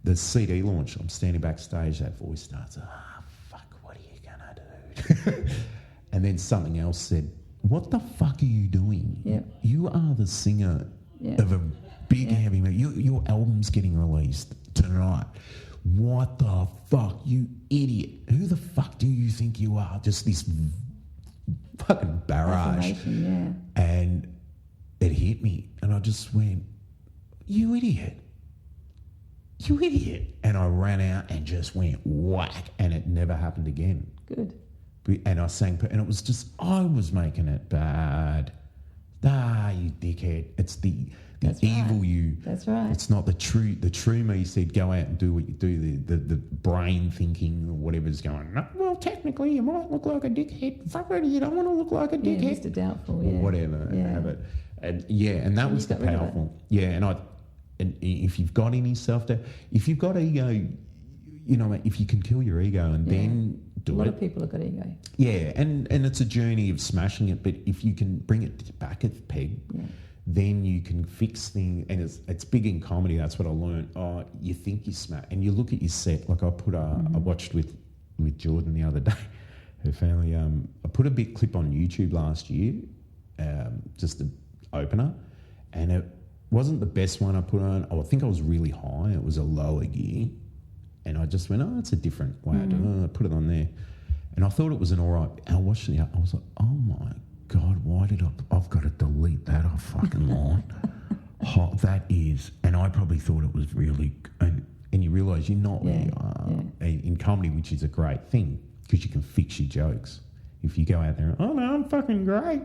The CD launch, I'm standing backstage, that voice starts, fuck, what are you going to do? And then something else said, what the fuck are you doing? Yep. You are the singer of a big heavy metal. Your album's getting released tonight. What the fuck, you idiot? Who the fuck do you think you are? Just this fucking barrage. And it hit me, and I just went, you idiot. You idiot. And I ran out and just went whack, and it never happened again. Good. And I sang, and it was just, I was making it bad. You dickhead. It's the evil you. That's right. It's not the true me said, go out and do what you do, the brain thinking or whatever's going, no, well, technically you might look like a dickhead. Fuck it, you don't want to look like a dickhead. Mr. Doubtful, or whatever, have it. And that was the powerful. Yeah, and if you've got any self-doubt, if you've got ego, you know, if you can kill your ego and then do it. A lot of people have got ego. Yeah, and it's a journey of smashing it, but if you can bring it back a peg, then you can fix things, and it's big in comedy. That's what I learned. Oh, you think you smack, and you look at your set. Like I watched with Jordan the other day, her family. I put a big clip on YouTube last year, just the opener, and it wasn't the best one I put on. I think I was really high. It was a lower gear, and I just went, oh, that's a different way. I put it on there, and I thought it was an all right. And I watched it. I was like, oh my God, why did I've got to delete that off fucking line. That is, and I probably thought it was really, and you realise you're not where you are in comedy, which is a great thing because you can fix your jokes. If you go out there, oh no, I'm fucking great,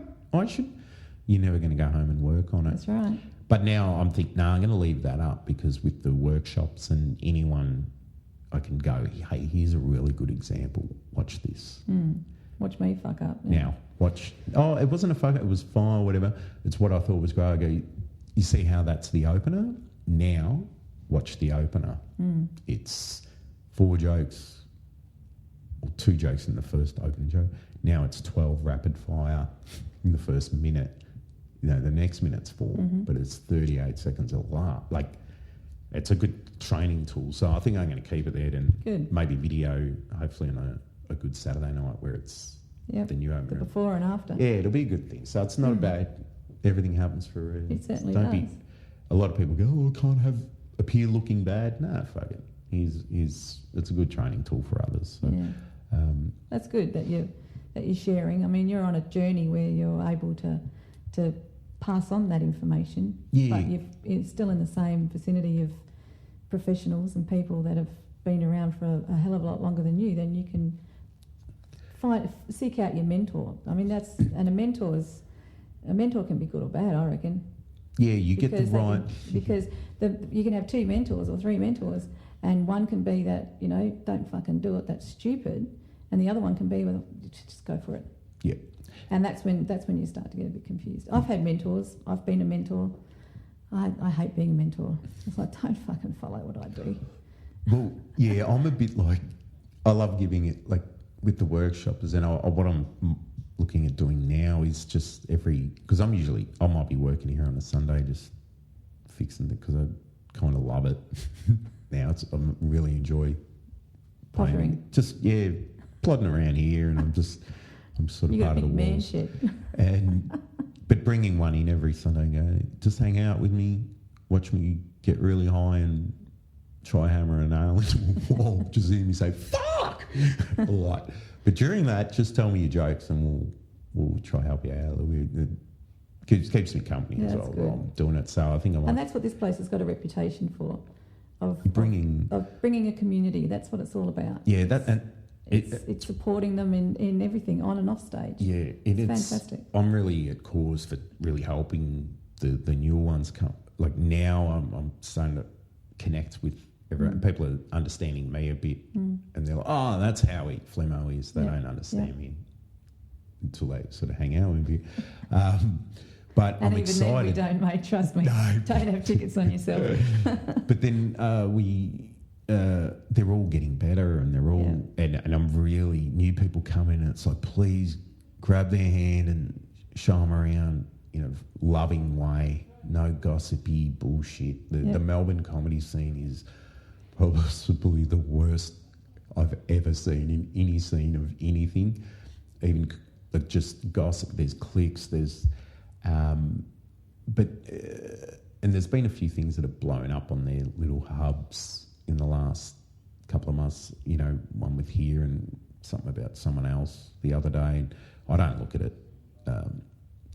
you're never going to go home and work on it. That's right. But now I'm thinking, no, I'm going to leave that up because with the workshops and anyone, I can go, hey, here's a really good example. Watch this. Watch me fuck up. Yeah. Now, watch. Oh, it wasn't a fuck up. It was fine or whatever. It's what I thought was great. I go, you see how that's the opener? Now, watch the opener. It's 4 jokes or 2 jokes in the first opening joke. Now it's 12 rapid fire in the first minute. The next minute's 4, but it's 38 seconds a laugh. Like, it's a good training tool. So I think I'm going to keep it there and maybe video, hopefully on a good Saturday night where it's the new opener. The before and after. Yeah, it'll be a good thing. So it's not about everything happens for a reason. It certainly does. A lot of people go, oh, I can't appear looking bad. No, fuck it. It's a good training tool for others. So, that's good that you're sharing. I mean, you're on a journey where you're able to pass on that information, but you're still in the same vicinity of professionals and people that have been around for a hell of a lot longer than you. Then you can seek out your mentor. I mean, a mentor can be good or bad, I reckon. Yeah, you get the right... Because you can have 2 mentors or 3 mentors, and one can be that, don't fucking do it, that's stupid, and the other one can be, well, just go for it. Yeah. And that's when you start to get a bit confused. I've had mentors. I've been a mentor. I hate being a mentor. It's like, don't fucking follow what I do. Well, yeah, I'm a bit like, I love giving it, like with the workshops, and what I'm looking at doing now is just because I might be working here on a Sunday just fixing it because I kind of love it. Now I really enjoy pottering. Just, plodding around here, and I'm sort of part of the walls. Shit. But bringing one in every Sunday and go, just hang out with me, watch me get really high and try hammer a nail into a wall. Just hear me say, fuck! A lot. But during that, just tell me your jokes and we'll try help you out. It keeps me company as well while I'm doing it. So I think and that's what this place has got a reputation for, of bringing a community. That's what it's all about. Yeah, it's supporting them in everything on and off stage. Yeah, it's fantastic. I'm really at cause for really helping the newer ones come. Like now, I'm starting to connect with everyone. People are understanding me a bit, and they're like, "Oh, that's how Flemo is." They don't understand me until they sort of hang out with you. But I'm excited. Then we don't, mate. Trust me. No. Don't have tickets on yourself. But then they're all getting better, and they're all and I'm really new people come in, and it's like, please grab their hand and show them around in a loving way, no gossipy bullshit. The Melbourne comedy scene is possibly the worst I've ever seen in any scene of anything, even just gossip. There's cliques, there's and there's been a few things that have blown up on their little hubs in the last couple of months, one with here and something about someone else the other day. And I don't look at it.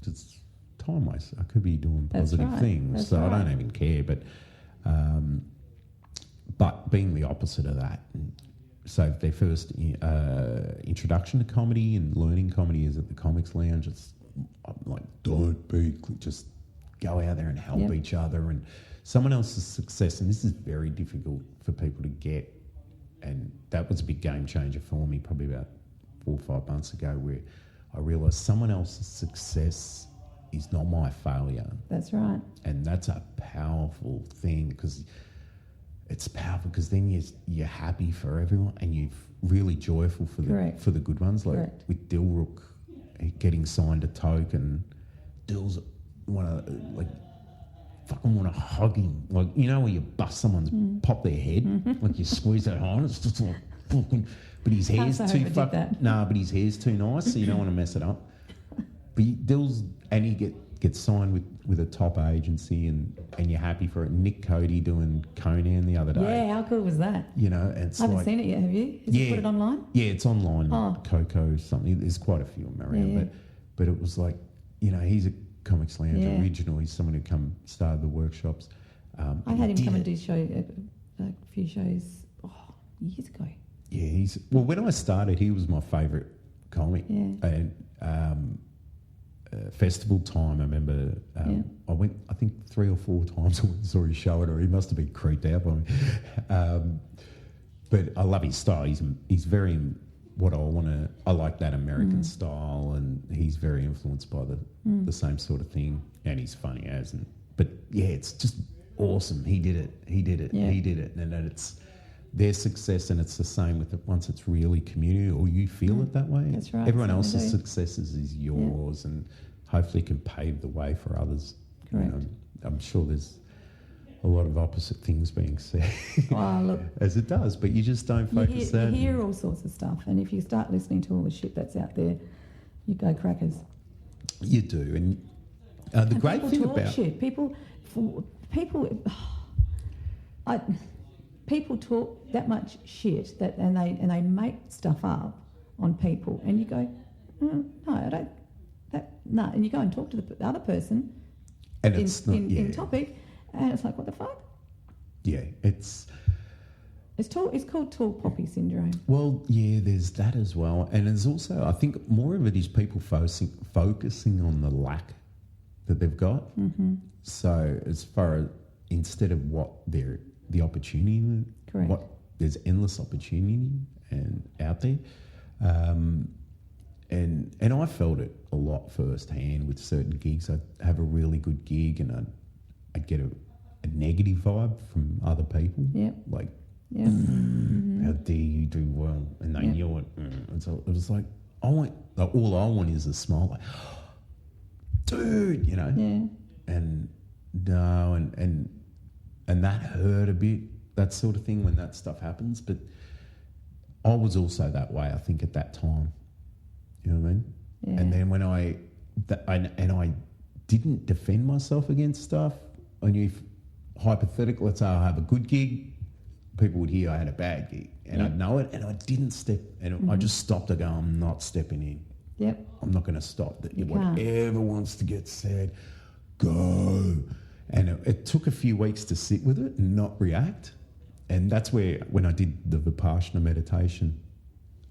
It's time waste. I could be doing positive things, so I don't even care. But being the opposite of that, so their first introduction to comedy and learning comedy is at the Comics Lounge. I'm like, just go out there and help each other and someone else's success. And this is very difficult for people to get. And that was a big game changer for me probably about 4 or 5 months ago, where I realised someone else's success is not my failure. That's right. And that's a powerful thing, because it's powerful because then you're happy for everyone and you're really joyful for the good ones. Like with Dilrook getting signed to Toke, and Dill's want to like fucking want to hug him, like you know where you bust someone's pop their head, like you squeeze that hard, it's just like fucking. But his hair's too fucking. Nah, but his hair's too nice, so you don't want to mess it up. But he gets signed with a top agency, and you're happy for it. Nick Cody doing Conan the other day. Yeah, how cool was that? You know, and it's I haven't seen it yet. Have you? Has you put it online? Yeah, it's online. Oh. Coco something. There's quite a few of them around, but it was like, you know, he's a Comics Lounge original. He's someone who started the workshops. I had him come and do a few shows years ago. Yeah, when I started, he was my favourite comic. Yeah. And festival time, I remember I went, I think 3 or 4 times. I went and saw his show, or he must have been creeped out by me. But I love his style. He's very what I want to. I like that American style, and he's very influenced by the same sort of thing. And he's funny but yeah, it's just awesome. He did it, and it's their success, and it's the same with once it's really community, or you feel it that way. That's right. Everyone else's successes is yours, and hopefully can pave the way for others. Correct. You know, I'm sure there's a lot of opposite things being said, look, as it does, but you just don't focus that. You hear all sorts of stuff, and if you start listening to all the shit that's out there, you go crackers. You do, and the great thing about shit, people talk that much shit and they make stuff up on people, and you go, no, I don't. No, and you go and talk to the other person, and it's in topic, and it's like, what the fuck? Yeah, it's called tall poppy syndrome. Well, yeah, there's that as well, and there's also, I think, more of it is people focusing on the lack that they've got. Mm-hmm. So as far as instead of what the opportunity, correct, there's endless opportunity and out there, and I felt it a lot firsthand with certain gigs. I'd have a really good gig, and I'd get a negative vibe from other people. Yeah, like, mm-hmm. How dare you do well, and they knew it. And so it was like, all I want is a smile, like, dude, you know. Yeah. And no, and that hurt a bit, that sort of thing, when that stuff happens. But I was also that way, I think, at that time. You know what I mean? Yeah. And then when I didn't defend myself against stuff, I knew, hypothetically, let's say I have a good gig, people would hear I had a bad gig, and I'd know it, and I didn't step, and I just stopped to go, I'm not stepping in. Yep. I'm not going to stop. Whatever wants to get said, go. And it took a few weeks to sit with it and not react. And that's where, when I did the Vipassana meditation,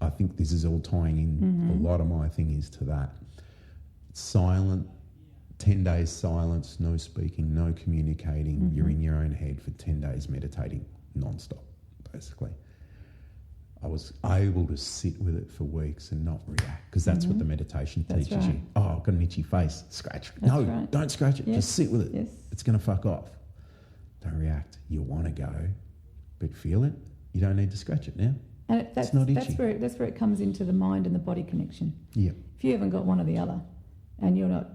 I think this is all tying in. Mm-hmm. A lot of my thing is to that. Silent, 10 days silence, no speaking, no communicating. Mm-hmm. You're in your own head for 10 days meditating non-stop, basically. I was able to sit with it for weeks and not react, because that's what the meditation teaches you. Oh, I've got an itchy face, scratch. Don't scratch it. Yes. Just sit with it. Yes. It's going to fuck off. Don't react. You want to go, but feel it. You don't need to scratch it now. And it's not itchy. That's where it comes into the mind and the body connection. Yeah. If you haven't got one or the other, and you're not,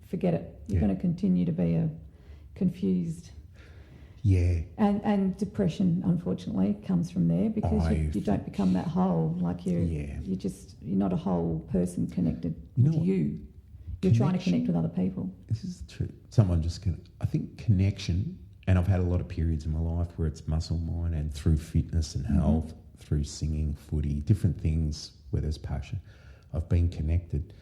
forget it. You're going to continue to be a confused. Yeah. And depression, unfortunately, comes from there, because you don't become that whole. Like you're not a whole person connected with you. You're trying to connect with other people. This is true. I think connection, and I've had a lot of periods in my life where it's muscle mind, and through fitness and health, through singing, footy, different things where there's passion. I've been connected.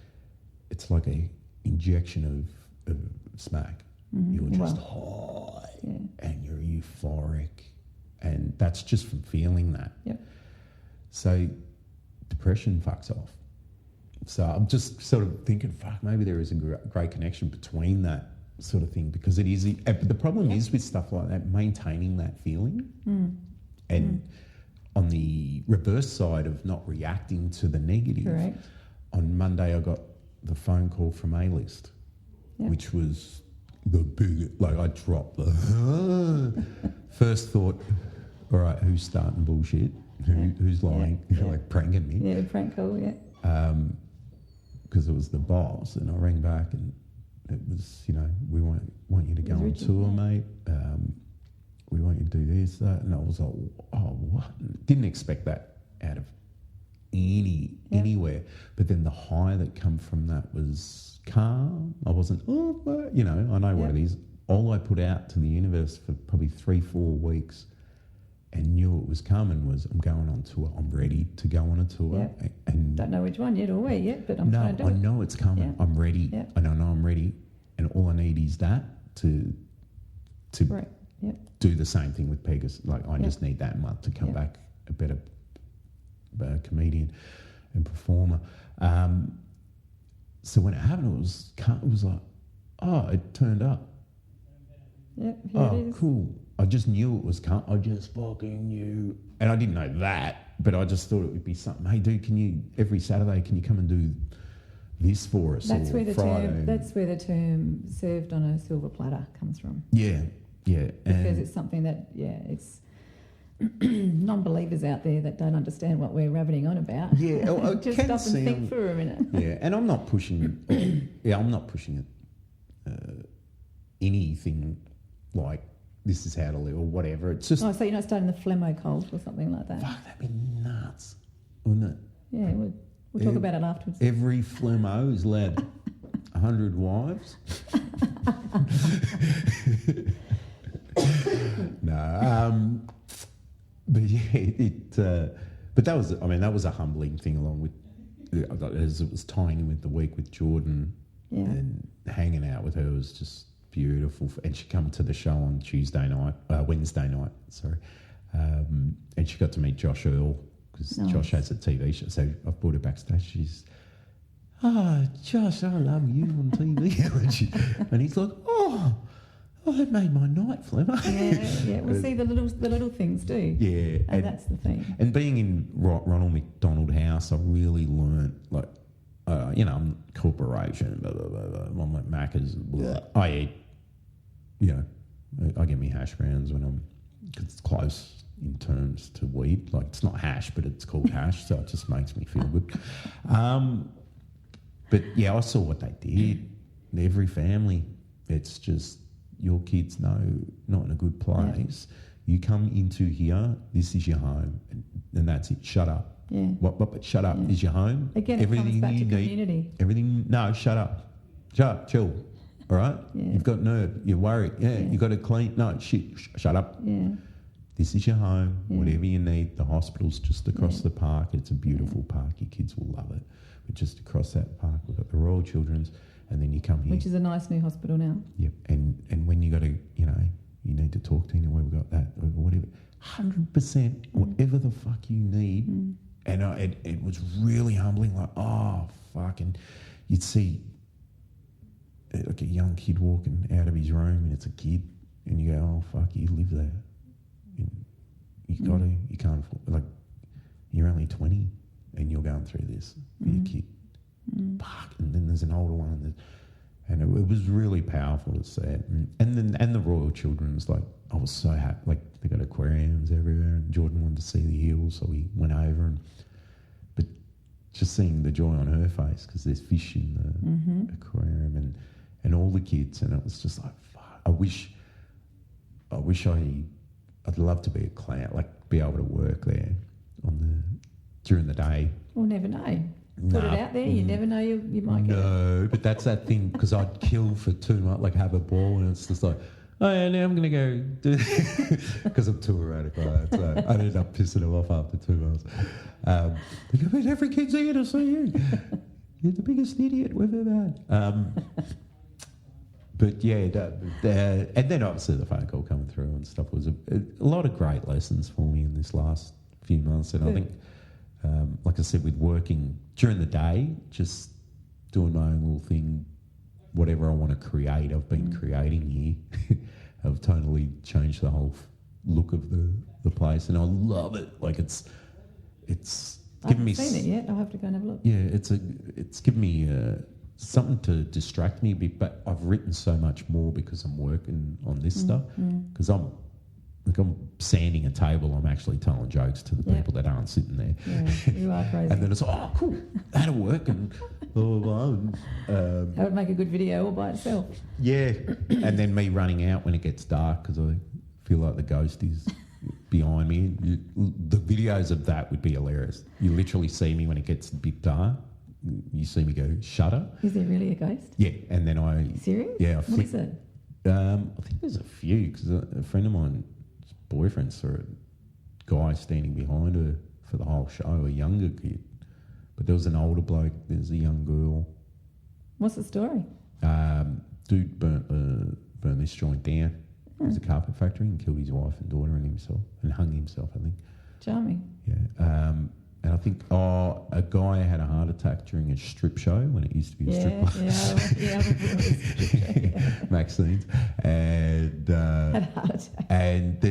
It's like a injection of smack. Mm-hmm. You're just high and you're euphoric, and that's just from feeling that. Yep. So depression fucks off. So I'm just sort of thinking, fuck, maybe there is a great connection between that sort of thing, because it is. But the problem is with stuff like that, maintaining that feeling, and on the reverse side of not reacting to the negative. Correct. On Monday, I got the phone call from A-List, which was the big, like, I dropped the first thought, all right, who's starting bullshit? Who's lying? Like pranking me? Yeah, prank call, because it was the boss, and I rang back, and it was, we want you to go on rigid, tour, yeah. mate. We want you to do this, that. And I was like, oh, what? Didn't expect that out of anywhere. But then the high that come from that was calm. I wasn't, I know what it is. All I put out to the universe for probably 3-4 weeks and knew it was coming was, I'm going on tour. I'm ready to go on a tour. Yep. And don't know which one yet or where yet, but I'm trying to do I it. know it's coming. Yeah. I'm ready. Yeah. I know I'm ready. And all I need is that to Right. Yep. do the same thing with Pegasus. Like, I just need that month to come back a better comedian and performer. So when it happened, it was like, oh, it turned up. Yep, here it is. Cool. I just knew it was coming. I just fucking knew. And I didn't know that, but I just thought it would be something. Hey, dude, every Saturday, can you come and do this for us? That's where Friday? that's where the term served on a silver platter comes from. Yeah. Because it's something that, it's non-believers out there that don't understand what we're rabbiting on about. Yeah. Just stop and think for a minute. Yeah, and I'm not pushing it. I'm not pushing it. Anything like this is how to live or whatever. It's just. Oh, so you're not starting the Flemo cult or something like that? Fuck, that'd be nuts, wouldn't it? Yeah, we'll talk about it afterwards. Every Flemo is allowed 100 wives. No, but yeah, but that was a humbling thing, along with as it was tying in with the week with Jordan and hanging out with her was just beautiful. And she come to the show on Wednesday night, sorry, and she got to meet Josh Earl because Josh has a TV show. So I've brought her backstage. She's, Josh, I love you on TV, and he's like, oh, that made my night, Flemo. Yeah. We'll see the little things do. Yeah, and that's the thing. And being in Ronald McDonald House, I really learnt, like, I'm corporation, blah, blah, blah, blah. I'm like Macca's, blah. I eat, I get me hash browns because it's close in terms to weed. Like, it's not hash, but it's called hash, so it just makes me feel good. But yeah, I saw what they did. Every family, it's just, your kids know not in a good place. Yeah. You come into here, this is your home, and that's it. Shut up. Yeah. But shut up is your home. Again, everything it comes back to community. Everything. No, shut up. Shut up. Chill. All right. Yeah. You've got nerve. You're worried. Yeah. You got to clean. No, shit. Shut up. Yeah. This is your home. Yeah. Whatever you need. The hospital's just across the park. It's a beautiful park. Your kids will love it. But just across that park, we've got the Royal Children's. And then you come here. Which is a nice new hospital now. Yep. And when you got to, you need to talk to anyone, we've got that, or whatever. 100%, whatever the fuck you need. Mm. And it was really humbling, like, oh, fuck. And you'd see like a young kid walking out of his room, and it's a kid, and you go, oh, fuck, you live there. And you can't, like, you're only 20 and you're going through this for your kid. Fuck. And then there's an older one, and it was really powerful to see it. And the Royal Children's, like, I was so happy. Like, they got aquariums everywhere, and Jordan wanted to see the eels, so we went over. But just seeing the joy on her face, because there's fish in the aquarium, and all the kids, and it was just like, fuck. I'd love to be a clown, like, be able to work there during the day. We'll never know. Put it out there, you never know, you might get it. No, but that's that thing, because I'd kill for 2 months, like have a ball, and it's just like, oh yeah, now I'm going to go do because I'm too erratic like that. So I ended up pissing them off after 2 months. Because every kid's here to see you. You're the biggest idiot we've ever had. But yeah, and then obviously the phone call coming through and stuff was a lot of great lessons for me in this last few months. And I think, like I said, with working during the day, just doing my own little thing, whatever I want to create, I've been creating here. I've totally changed the whole look of the place, and I love it. Like it's given me. I haven't seen it yet. I'll have to go and have a look. Yeah, it's given me something to distract me a bit, but I've written so much more because I'm working on this stuff. Because I'm like I'm sanding a table, I'm actually telling jokes to the people that aren't sitting there. Yeah, you are crazy. And then it's like, oh, cool, that'll work. And blah, blah, blah. That would make a good video all by itself. Yeah. And then me running out when it gets dark because I feel like the ghost is behind me. The videos of that would be hilarious. You literally see me when it gets a bit dark. You see me go, shutter. Is there really a ghost? Yeah. And then I... Serious? Yeah. What is it? I think there's a few because a friend of mine's boyfriend saw a guy standing behind her for the whole show, a younger kid. But there was an older bloke, there's a young girl. What's the story? Dude burnt this joint down. It was a carpet factory and killed his wife and daughter and himself and hung himself, I think. Charming. Yeah. And I think, a guy had a heart attack during a strip show when it used to be a strip club. Yeah. Vaccines. And Had a heart attack. and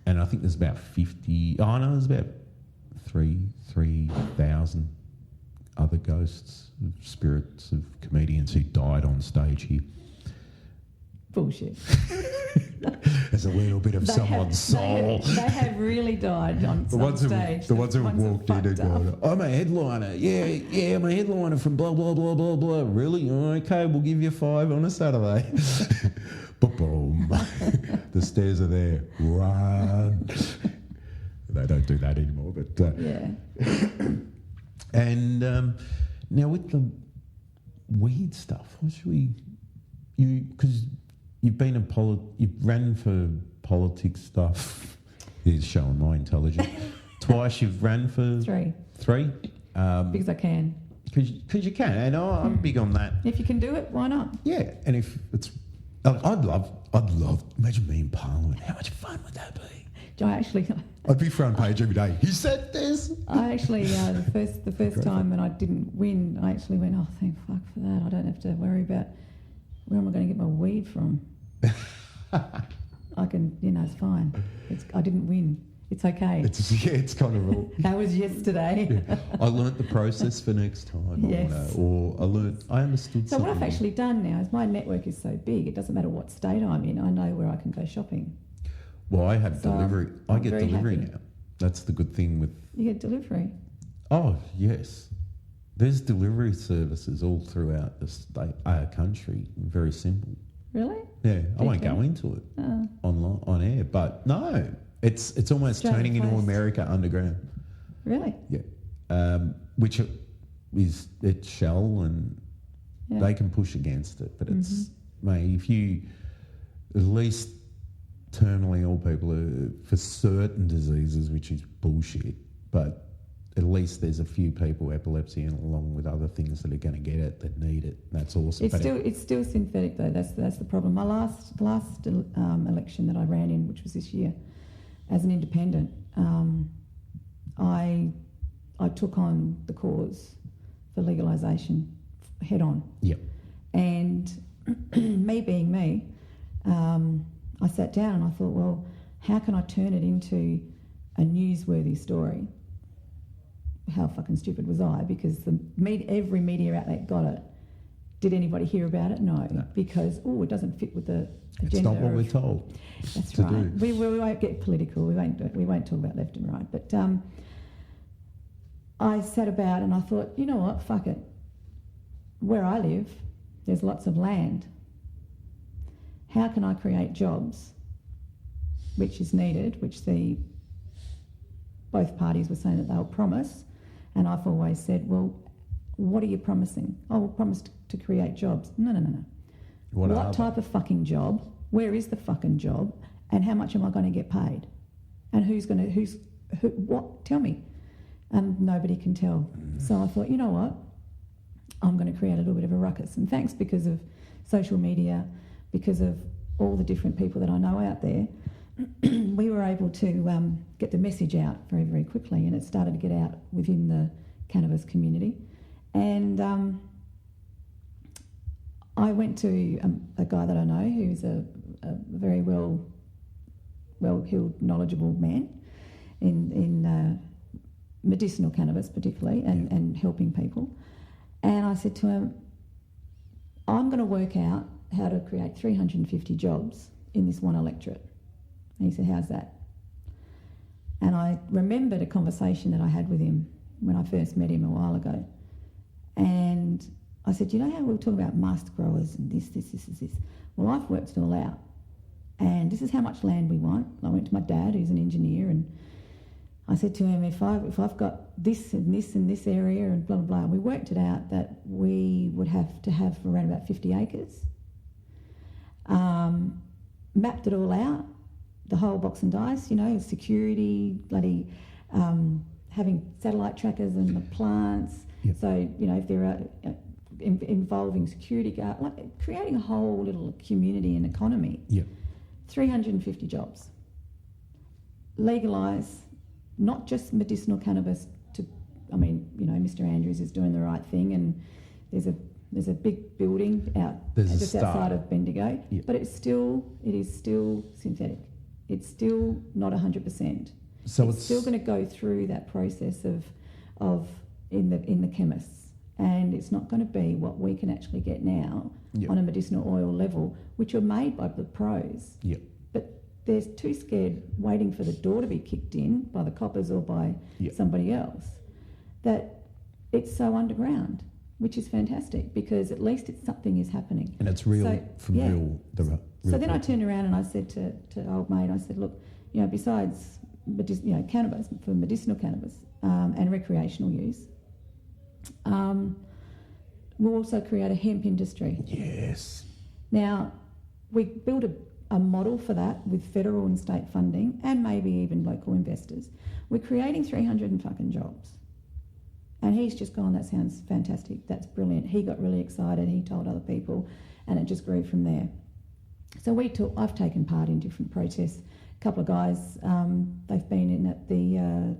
and I think there's about 50, there's about 3,000 other ghosts, spirits of comedians who died on stage here. Bullshit. There's a little bit of someone's soul. They have really died on stage. The ones who walked in and gone, I'm a headliner. Yeah, I'm a headliner from blah, blah, blah, blah, blah. Really? Okay, we'll give you 5 on a Saturday. Boom. The stairs are there. Run. They don't do that anymore, but... yeah. And now with the weird stuff, what should we... Because you've ran for politics stuff. Here's showing my intelligence. Twice you've ran for... 3. Because I can. Because you can, and I'm big on that. If you can do it, why not? Yeah, and if it's... I'd love... Imagine me in Parliament. How much fun would that be? I'd be front page every day. He said this. I actually, the first time when I didn't win, I actually went, oh, thank fuck for that. I don't have to worry about where am I going to get my weed from. I can, it's fine. I didn't win. It's okay. It's kind of... That was yesterday. Yeah. I learnt the process for next time. Yes. Or I understood So something. what I've actually done now is my network is so big, it doesn't matter what state I'm in, I know where I can go shopping. Well, I have delivery. I get delivery happy. now. That's the good thing with... You get delivery? Oh, yes. There's delivery services all throughout the state, country. Very simple. Really? Yeah, I won't go into it on air, but no, it's almost turning into America underground. Really? Yeah, which is it's Shell and they can push against it, but it's mate, if you at least terminally ill people are for certain diseases, which is bullshit, but at least there's a few people, epilepsy and along with other things that are going to get it, that need it. That's awesome. It's still synthetic though. That's the problem. My last election that I ran in, which was this year, as an independent, I took on the cause for legalisation head on. Yep. And me being me, I sat down and I thought, well, how can I turn it into a newsworthy story? How fucking stupid was I? Because every media outlet got it. Did anybody hear about it? No. Because, it doesn't fit with the agenda. It's not what we're told. That's right. We won't get political. We won't talk about left and right. But I sat about and I thought, you know what? Fuck it. Where I live, there's lots of land. How can I create jobs, which is needed, which both parties were saying that they'll promise, and I've always said, well, what are you promising? Oh, we'll promise to create jobs. No. What type of fucking job? Where is the fucking job? And how much am I going to get paid? And what? Tell me. And nobody can tell. So I thought, you know what? I'm going to create a little bit of a ruckus. And thanks because of social media, because of all the different people that I know out there, we were able to get the message out very, very quickly, and it started to get out within the cannabis community. And I went to a guy that I know who's a very well-heeled, knowledgeable man in medicinal cannabis particularly, and helping people. And I said to him, I'm going to work out how to create 350 jobs in this one electorate. And he said, how's that? And I remembered a conversation that I had with him when I first met him a while ago. And I said, you know how we were talking about master growers and this. Well, I've worked it all out. And this is how much land we want. I went to my dad, who's an engineer, and I said to him, if I've got this and this in this area and blah, blah, blah, we worked it out that we would have to have around about 50 acres. Mapped it all out, the whole box and dice, security, bloody having satellite trackers and the plants. Yep. So, if there are involving security guard, like creating a whole little community and economy. Yep. 350 jobs. Legalise not just medicinal cannabis Mr. Andrews is doing the right thing, and there's a big building just outside of Bendigo, yep. but it is still synthetic. It's still not 100%. So it's still going to go through that process of in the chemists, and it's not going to be what we can actually get now yep. on a medicinal oil level, which are made by the pros. Yep. But they're too scared waiting for the door to be kicked in by the coppers or by yep. somebody else, that it's so underground, which is fantastic, because at least something is happening. And it's real real. So then I turned around and I said to old mate, I said, look, besides cannabis, for medicinal cannabis and recreational use, we'll also create a hemp industry. Yes. Now, we built a model for that with federal and state funding and maybe even local investors. We're creating 300 and fucking jobs. And he's just gone, that sounds fantastic, that's brilliant. He got really excited, he told other people, and it just grew from there. So I've taken part in different protests. A couple of guys, they've been in at the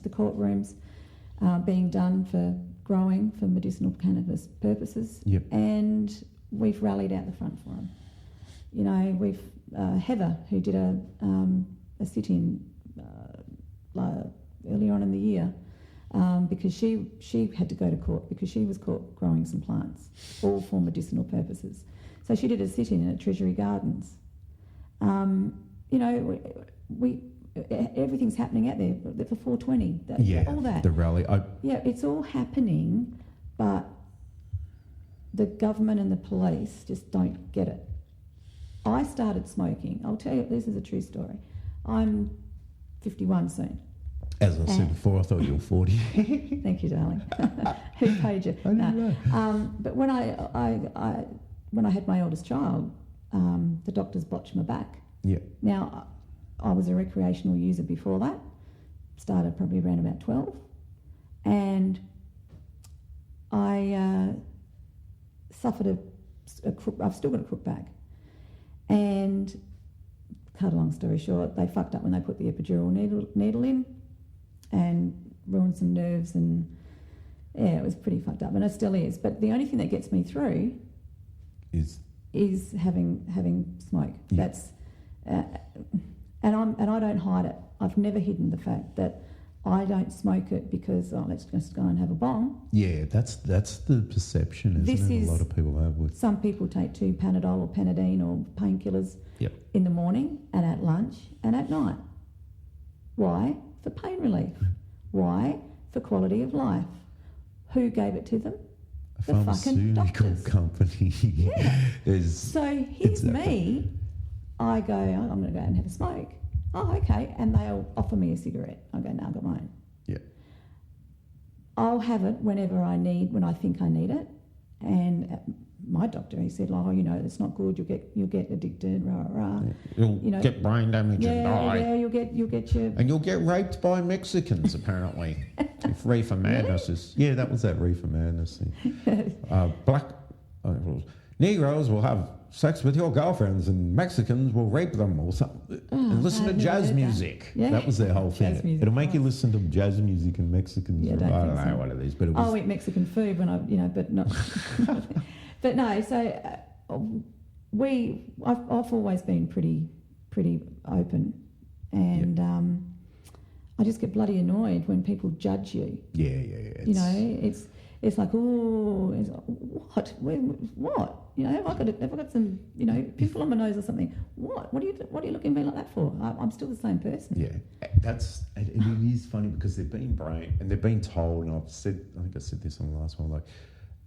courtrooms being done for growing for medicinal cannabis purposes. Yep. And we've rallied out the front for them. We've Heather, who did a sit-in earlier on in the year, because she had to go to court because she was caught growing some plants, all for medicinal purposes. So she did a sit-in at Treasury Gardens. Everything's happening out there for 420. All that. The rally. It's all happening, but the government and the police just don't get it. I started smoking. I'll tell you, this is a true story. I'm 51 soon. As I said before, I thought you were 40. Thank you, darling. Who paid you? I didn't know. But when I had my oldest child, the doctors botched my back. Yeah. Now, I was a recreational user before that. Started probably around about 12, and I suffered I've still got a crook back. And cut a long story short, they fucked up when they put the epidural needle in and ruined some nerves, and it was pretty fucked up, and it still is. But the only thing that gets me through is having smoke. Yeah. That's and I don't hide it. I've never hidden the fact that I don't smoke it because let's just go and have a bong. Yeah, that's the perception, isn't it? A lot of people have with. Some people take 2 Panadol or Panadine or painkillers Yep. in the morning and at lunch and at night. Why? For pain relief. Why? For quality of life. Who gave it to them? A The fucking pharmaceutical doctors. company. Yeah. So here's that. me. I go, I'm going to go out and have a smoke. Oh, okay. And they'll offer me a cigarette. I go, no, I've got mine. Yeah. I'll have it when I think I need it. And my doctor, he said, it's not good. You'll get addicted. Rah rah. You'll get brain damage and die. Yeah, you'll get your. And you'll get raped by Mexicans, apparently. If Reefer Madness is... Yeah, that was that Reefer Madness thing. Negroes will have sex with your girlfriends and Mexicans will rape them or something. And listen to jazz music. Yeah. That was their whole thing. Jazz music, It'll make you right. listen to jazz music and Mexicans. Yeah, I don't don't think know so. what it is, but it I'll was... eat Mexican food when but not. But no, so I've always been pretty open, and I just get bloody annoyed when people judge you. Yeah. it's like, oh, it's like, what? What? You know, have I got some, you know, pimple on my nose or something? What? What are you looking at me like that for? I'm still the same person. Yeah, it is funny because they've been told, and I think I said this on the last one, like,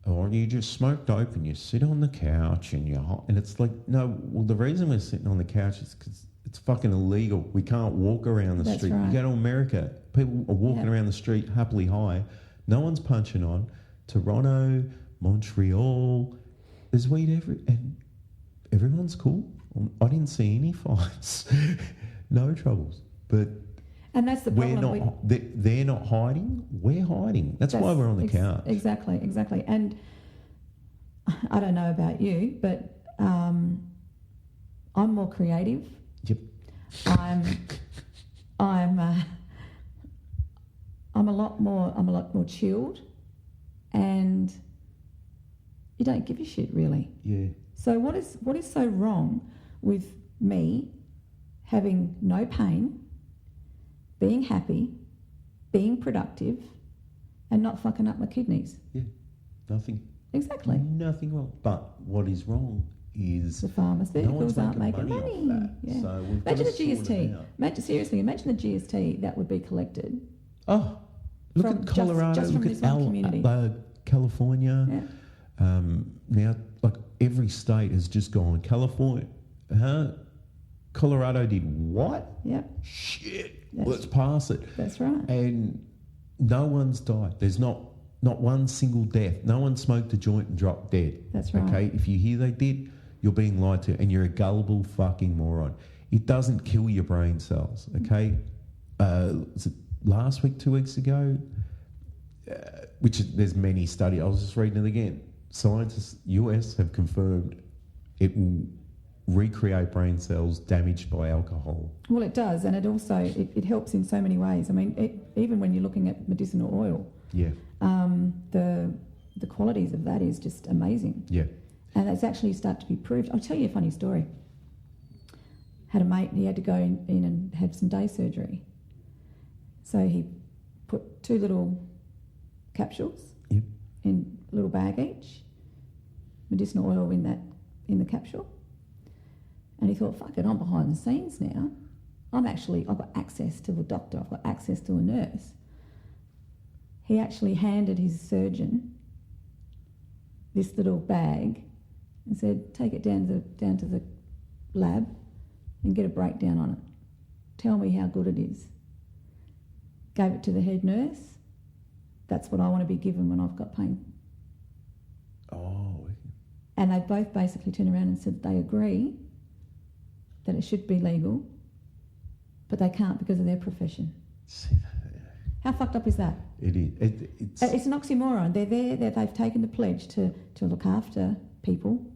oh, you just smoke dope and you sit on the couch and you're hot. And it's like, no, well, the reason we're sitting on the couch is because it's fucking illegal. We can't walk around the street. Right. You go to America, people are walking around the street happily high. No one's punching on. Toronto, Montreal, there's weed and everyone's cool. I didn't see any fights, no troubles. But and that's the problem. They're not hiding. We're hiding. That's why we're on the couch. Exactly. And I don't know about you, but I'm more creative. Yep. I'm a lot more chilled, and you don't give a shit really. Yeah. So what is so wrong with me having no pain, being happy, being productive, and not fucking up my kidneys? Yeah. Nothing. Exactly. Nothing wrong. But what is wrong is the pharmaceuticals aren't making money. Off that. Yeah. So we've imagine the got to sort it GST. out. Imagine the GST that would be collected. Oh, look at Colorado. Just from look this at one community. California. Yeah. Now, like every state has just gone. California, Colorado did what? Yep. Shit. Let's pass it. That's right. And no one's died. There's not one single death. No one smoked a joint and dropped dead. That's right. Okay? If you hear they did, you're being lied to and you're a gullible fucking moron. It doesn't kill your brain cells, okay? Was it last week, 2 weeks ago? There's many studies. I was just reading it again. Scientists, US, have confirmed it will recreate brain cells damaged by alcohol. Well, it does, and it also it helps in so many ways. I mean, even when you're looking at medicinal oil, yeah, the qualities of that is just amazing. Yeah, and it's actually started to be proved. I'll tell you a funny story. Had a mate, and he had to go in and have some day surgery. So he put 2 little capsules in a little bag each, medicinal oil in the capsule. And he thought, fuck it, I'm behind the scenes now. I've got access to a doctor, I've got access to a nurse. He actually handed his surgeon this little bag and said, take it down to the lab and get a breakdown on it. Tell me how good it is. Gave it to the head nurse. That's what I want to be given when I've got pain. Oh. And they both basically turned around and said they agree that it should be legal, but they can't because of their profession. See that? How fucked up is that? It is. It's an oxymoron. They're there. They've taken the pledge to look after people,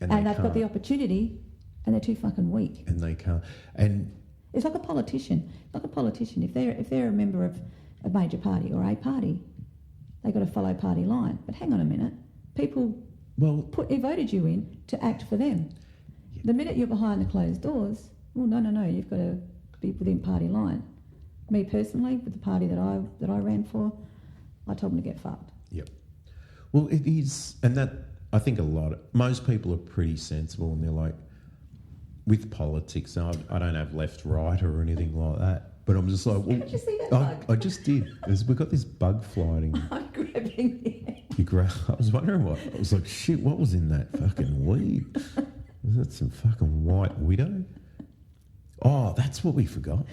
and they've got the opportunity, and they're too fucking weak. And they can't. And it's like a politician. If they're a member of a major party or a party, they've got to follow party line. But hang on a minute, people voted you in to act for them. Yeah. The minute you're behind the closed doors, well, no, you've got to be within party line. Me personally, with the party that I ran for, I told them to get fucked. Yep. Well, it is, and that I think most people are pretty sensible, and they're like, with politics. I don't have left, right, or anything like that. But I'm just like, well, did you see that bug? I just did. We've got this bug flying. I'm grabbing the I was wondering what. I was like, shit, what was in that fucking weed? Was that some fucking white widow? Oh, that's what we forgot.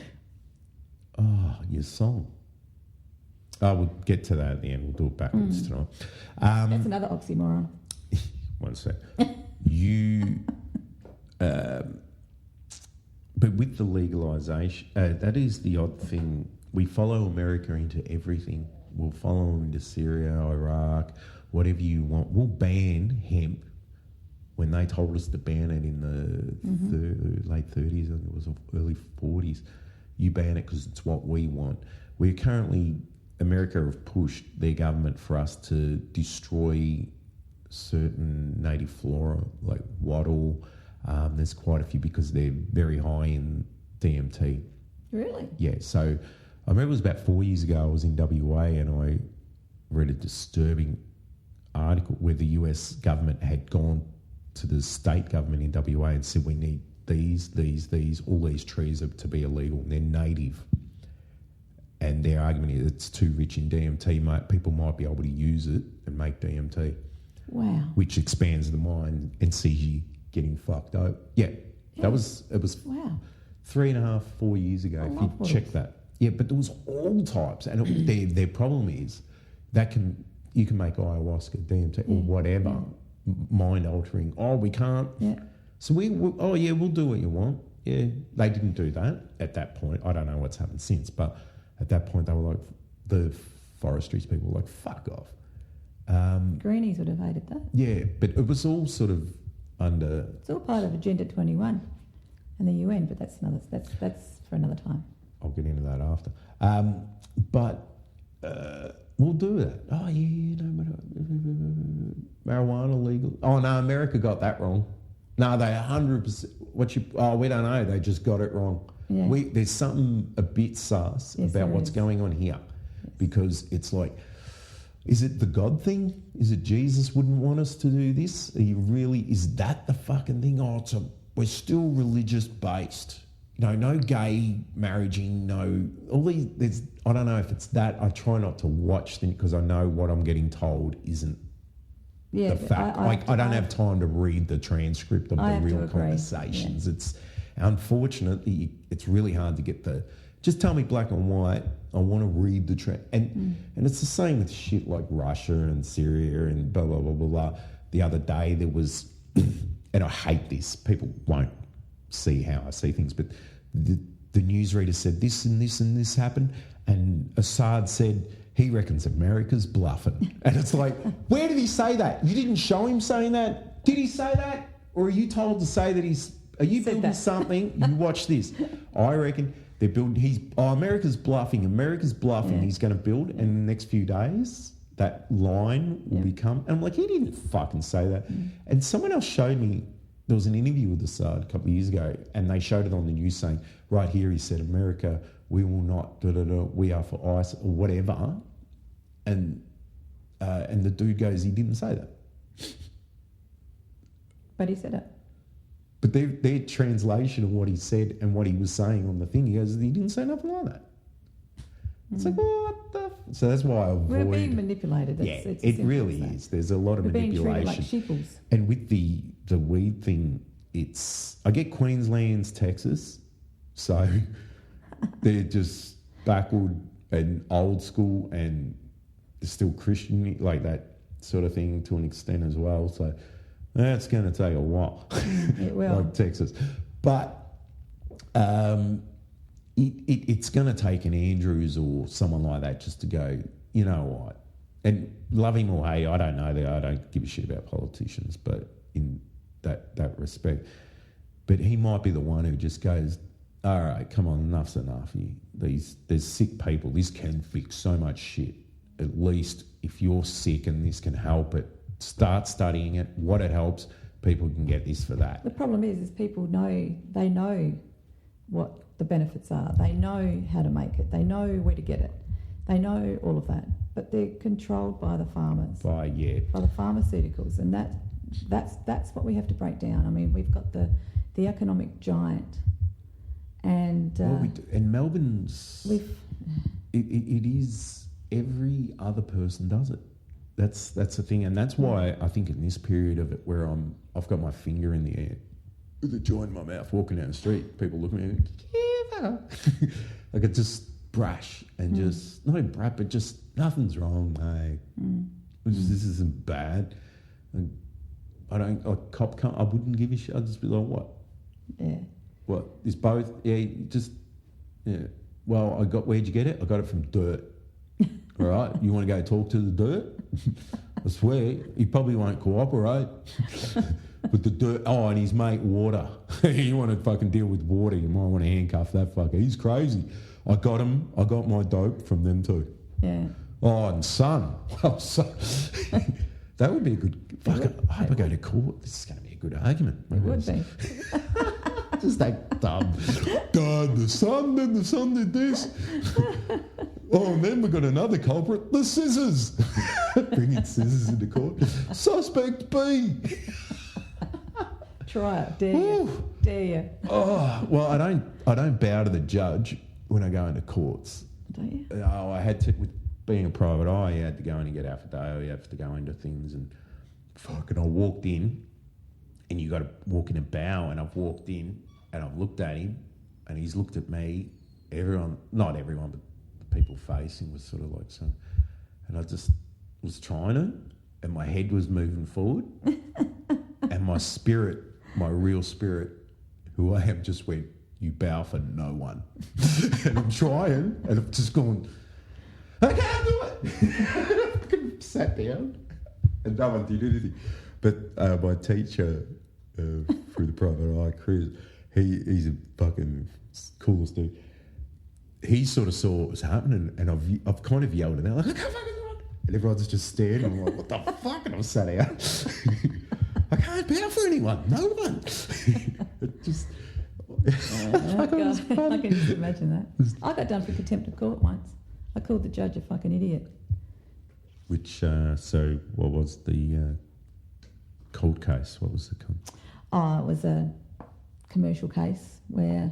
Oh, your song. We'll get to that at the end. We'll do it backwards tonight. That's another oxymoron. One sec. But with the legalisation, that is the odd thing. We follow America into everything. We'll follow them into Syria, Iraq, whatever you want. We'll ban hemp when they told us to ban it in the late 30s, I think it was early 40s. You ban it because it's what we want. America have pushed their government for us to destroy certain native flora, like wattle. There's quite a few because they're very high in DMT. Really? Yeah. So I remember it was about 4 years ago. I was in WA and read a disturbing article where the US government had gone to the state government in WA and said, we need all these trees are to be illegal. And they're native. And their argument is it's too rich in DMT. People might be able to use it and make DMT. Wow. Which expands the mind and sees you getting fucked up. Yeah. It was wow. 3.5, 4 years ago. If you check that. Yeah, but there was all types. And their problem is you can make ayahuasca, DMT, or whatever, mind altering. Oh, we can't. Yeah. So we'll do what you want. Yeah, they didn't do that at that point. I don't know what's happened since, but at that point they were like, the forestries people were like, fuck off. Greenies would have hated that. Yeah, but it was all sort of under. It's all part of Agenda 21 and the UN, but that's for another time. I'll get into that after. But we'll do that. Oh yeah, marijuana legal. Oh no, America got that wrong. No, they 100%. We don't know. They just got it wrong. Yeah. There's something a bit sus about what's going on here, because it's like, is it the God thing? Is it Jesus wouldn't want us to do this? Is that the fucking thing? Oh, we're still religious based. No gay marriaging, all these. I don't know if it's that. I try not to watch things because I know what I'm getting told isn't the fact. I don't have time to read the transcript of the real conversations. Yeah. It's unfortunately it's really hard to get just tell me black and white. I want to read the and it's the same with shit like Russia and Syria and blah blah blah blah blah. The other day there was, and I hate this. People won't see how I see things, but the newsreader said this and this and this happened, and Assad said he reckons America's bluffing. And it's like, where did he say that? You didn't show him saying that? Did he say that? Or are you told to say that are you building something? You watch this. I reckon they're building, America's bluffing. Yeah. He's going to build, and in the next few days, that line will become, and I'm like, he didn't fucking say that. And someone else showed me, there was an interview with Assad a couple of years ago, and they showed it on the news saying, right here, he said, America, we will not, we are for ICE or whatever. And the dude goes, he didn't say that. But he said it. But their translation of what he said and what he was saying on the thing, he goes, he didn't say nothing like that. It's like, what the... So that's why I avoid... We're being manipulated. It really is. There's a lot of manipulation. Being treated like sheeples. And with the weed thing, I get Queensland's Texas, so they're just backward and old school, and they're still Christian, like that sort of thing to an extent as well. So that's going to take a while. It will. Like Texas. But it's going to take an Andrews or someone like that just to go, you know what? And love him or hate, I don't know. I don't give a shit about politicians, but in that respect. But he might be the one who just goes, all right, come on, enough's enough. There's sick people. This can fix so much shit. At least if you're sick and this can help it, start studying it, what it helps, people can get this for that. The problem is people know what the benefits are. They know how to make it. They know where to get it. They know all of that. But they're controlled by the farmers. By the pharmaceuticals. And that's what we have to break down. I mean, we've got the economic giant. And and Melbourne's... It is... Every other person does it. That's the thing. And that's why I think in this period of it where I've got my finger in the air with a joint in my mouth walking down the street, people look at me and go, yeah. Like it's just brash and just, not even brash, but just nothing's wrong, mate. This isn't bad. And I wouldn't give a shit. I'd just be like, what? Yeah. What? Is both? Yeah, Well, where'd you get it? I got it from dirt. All right, you want to go talk to the dirt? I swear, he probably won't cooperate. But the dirt, and his mate water. You want to fucking deal with water, you might want to handcuff that fucker. He's crazy. I got my dope from them too. Yeah. Oh, and sun. That would be a good, I hope I go to court. This is going to be a good argument. It would be. Just that dumb. God, the sun did this. Oh, and then we got another culprit, the scissors. Bringing scissors into court. Suspect B. Try it, dare you. Oh, well, I don't bow to the judge when I go into courts. Don't you? Oh, I had to, with being a private eye, you had to go in and get affidavit, you have to go into things, and fucking I walked in, and you got to walk in and bow, and I've walked in, and I've looked at him, and he's looked at me. Everyone, not everyone, but the people facing was sort of like so, and I just was trying to, and my head was moving forward, and my spirit, my real spirit, who I am, just went, you bow for no one. And I'm trying, and I'm just going, I can't do it. I fucking sat down, and no one did anything. But my teacher through the private eye, Chris, he's a fucking coolest dude. He sort of saw what was happening, and I've kind of yelled at him, like, I can't fucking do it. And everyone's just staring. I'm like, what the fuck? And I'm sat out. I can't bow for anyone. No one. It just... I can just imagine that. I got done for contempt of court once. I called the judge a fucking idiot. Which, so what was the cold case? What was the Oh, it was a commercial case where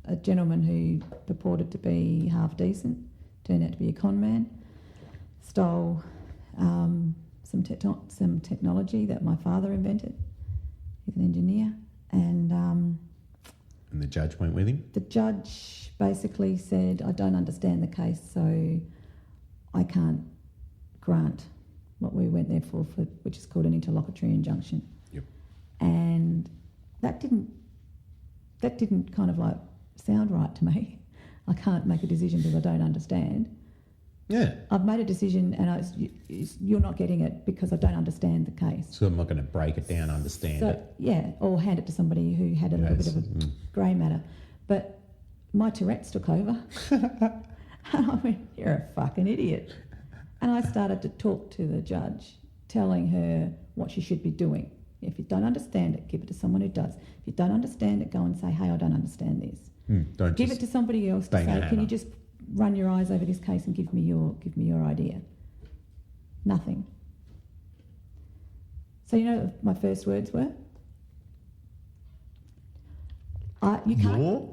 a gentleman who purported to be half decent turned out to be a con man, stole some technology that my father invented. He's an engineer, and the judge went with him? The judge basically said, I don't understand the case, so I can't grant what we went there for, which is called an interlocutory injunction. Yep. And that didn't kind of like sound right to me. I can't make a decision because I don't understand. Yeah. I've made a decision and you're not getting it because I don't understand the case. So I'm not going to break it down, understand it. Yeah, or hand it to somebody who had a little bit of a grey matter. But my Tourette's took over. And I went, you're a fucking idiot. And I started to talk to the judge, telling her what she should be doing. If you don't understand it, give it to someone who does. If you don't understand it, go and say, hey, I don't understand this. Don't give it to somebody else to say, can you just run your eyes over this case and give me your idea? Nothing. So you know what my first words were? You can't.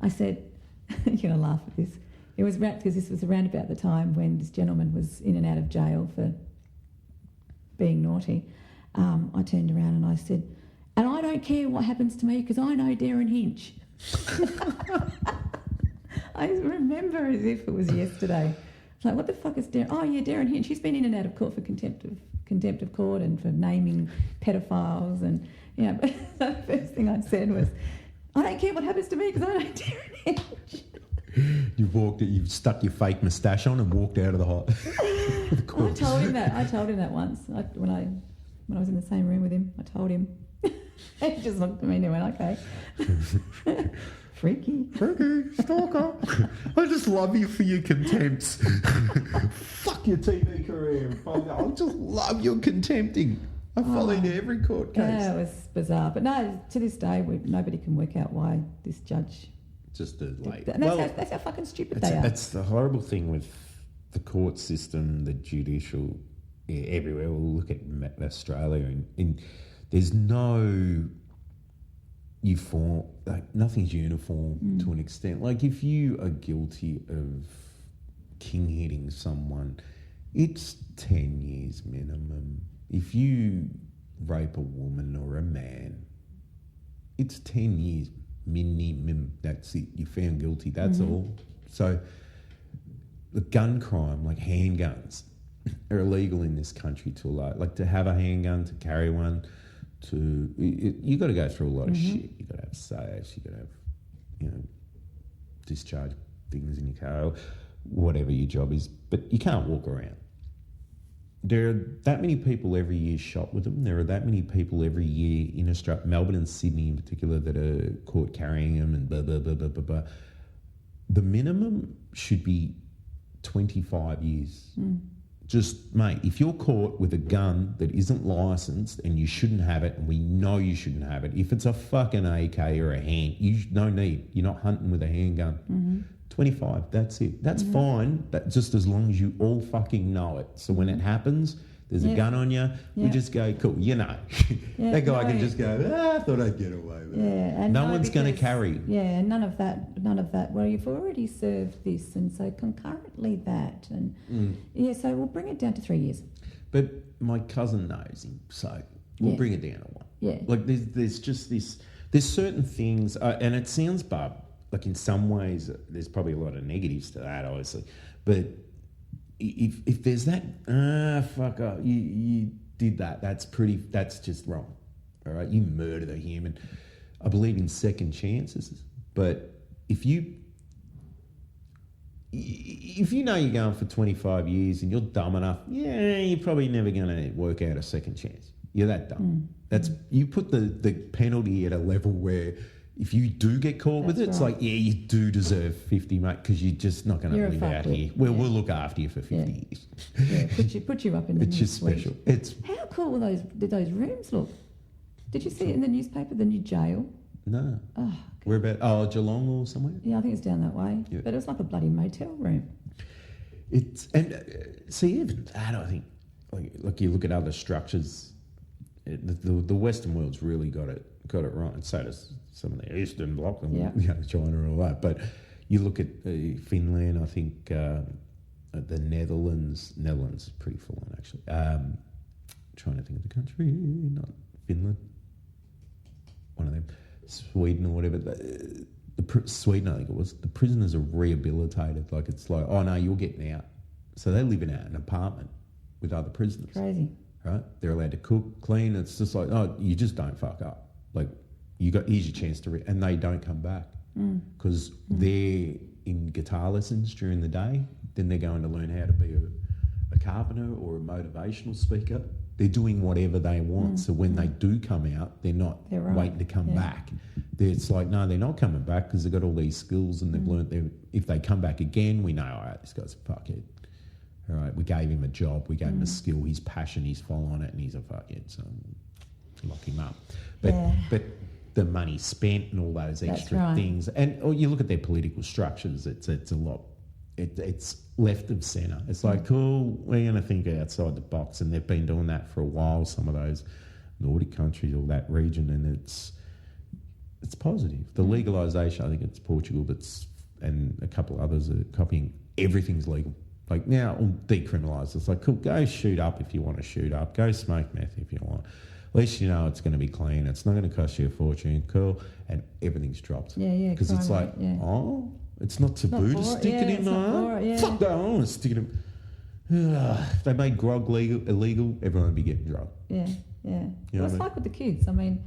I said, you're going to laugh at this. It was because this was around about the time when this gentleman was in and out of jail for being naughty. I turned around and I said, and I don't care what happens to me because I know Darren Hinch. I remember as if it was yesterday. It's like, what the fuck is Darren? Oh yeah, Darren Hinch. He's been in and out of court for contempt of court and for naming pedophiles, and But the first thing I said was, I don't care what happens to me because I know Darren Hinch. You've stuck your fake moustache on and walked out of the hot. I told him that once when I was in the same room with him. I told him. He just looked at me and went, okay. Freaky, stalker. I just love you for your contempts. Fuck your TV career. I just love your contempting. I follow you to every court case. Yeah, it was bizarre. But no, to this day, nobody can work out why this judge... Just late. That's how fucking stupid they are. That's the horrible thing with the court system, the judicial, everywhere. We'll look at Australia and there's no uniform, nothing's uniform to an extent. Like if you are guilty of king-hitting someone, it's 10 years minimum. If you rape a woman or a man, it's 10 years minimum. That's it. You're found guilty. That's all. So the gun crime, like handguns, are illegal in this country to to have a handgun, to carry one, you got to go through a lot of shit. You got to have safes. You got to have, discharge things in your car, whatever your job is. But you can't walk around. There are that many people every year shot with them. There are that many people every year in Australia, Melbourne and Sydney in particular, that are caught carrying them and blah, blah, blah, blah, blah, blah. The minimum should be 25 years just, mate, if you're caught with a gun that isn't licensed and you shouldn't have it, and we know you shouldn't have it, if it's a fucking AK or a hand, no need. You're not hunting with a handgun. 25, that's it. That's fine, but just as long as you all fucking know it. So when it happens, there's a gun on you, we just go, cool, that guy can just go, I thought I'd get away with it. And no one's going to carry. Yeah, and none of that. Well, you've already served this, and so concurrently that. And so we'll bring it down to 3 years. But my cousin knows him, so we'll bring it down to 1. Yeah. Like there's just this, there's certain things, and it sounds bad, like in some ways there's probably a lot of negatives to that, obviously, but if there's that, fuck up, you did that, that's just wrong, all right? You murdered a human. I believe in second chances, but if you know you're going for 25 years and you're dumb enough, you're probably never going to work out a second chance. You're that dumb. You put the penalty at a level where if you do get caught with it, it's like, you do deserve 50, mate, because you're just not going to live out here. We'll look after you for 50 years. Put you up in the It's just special. How cool did those rooms look? Did you see it in the newspaper, the new jail? No. Oh, we're about Geelong or somewhere? Yeah, I think it's down that way. Yeah. But it was like a bloody motel room. See, even that, I think, like you look at other structures, the Western world's really got it right, and so does some of the Eastern Bloc, and China and all that. But you look at Finland, I think the Netherlands is pretty full on, actually. Trying to think of the country, not Finland, one of them, Sweden or whatever. Sweden, I think it was. The prisoners are rehabilitated. Like, it's like, oh no, you're getting out. So they live in an apartment with other prisoners. Crazy. Right? They're allowed to cook, clean. It's just like, oh, you just don't fuck up. Like, here's your chance to, and they don't come back because they're in guitar lessons during the day. Then they're going to learn how to be a carpenter or a motivational speaker. They're doing whatever they want. So when they do come out, they're not waiting to come back. It's like, no, they're not coming back because they've got all these skills and they've learnt. If they come back again, we know, all right, this guy's a fuckhead. All right, we gave him a job, we gave him a skill, his passion, he's following it, and he's a fuckhead, so lock him up. But the money spent and all those extra things, and you look at their political structures, it's a lot. It's left of centre. It's like, cool, we're going to think outside the box, and they've been doing that for a while. Some of those Nordic countries or that region, and it's positive. The legalisation, I think it's Portugal, and a couple of others are copying. Everything's legal. Like now, decriminalised. It's like, cool, go shoot up if you want to shoot up. Go smoke meth if you want. At least you know it's going to be clean. It's not going to cost you a fortune. Cool. And everything's dropped. Yeah. Because it's like, it's not taboo to stick it in my fuck that, I want to stick it in. If they made grog illegal, everyone would be getting drunk. Yeah. You Well, it's like with the kids. I mean,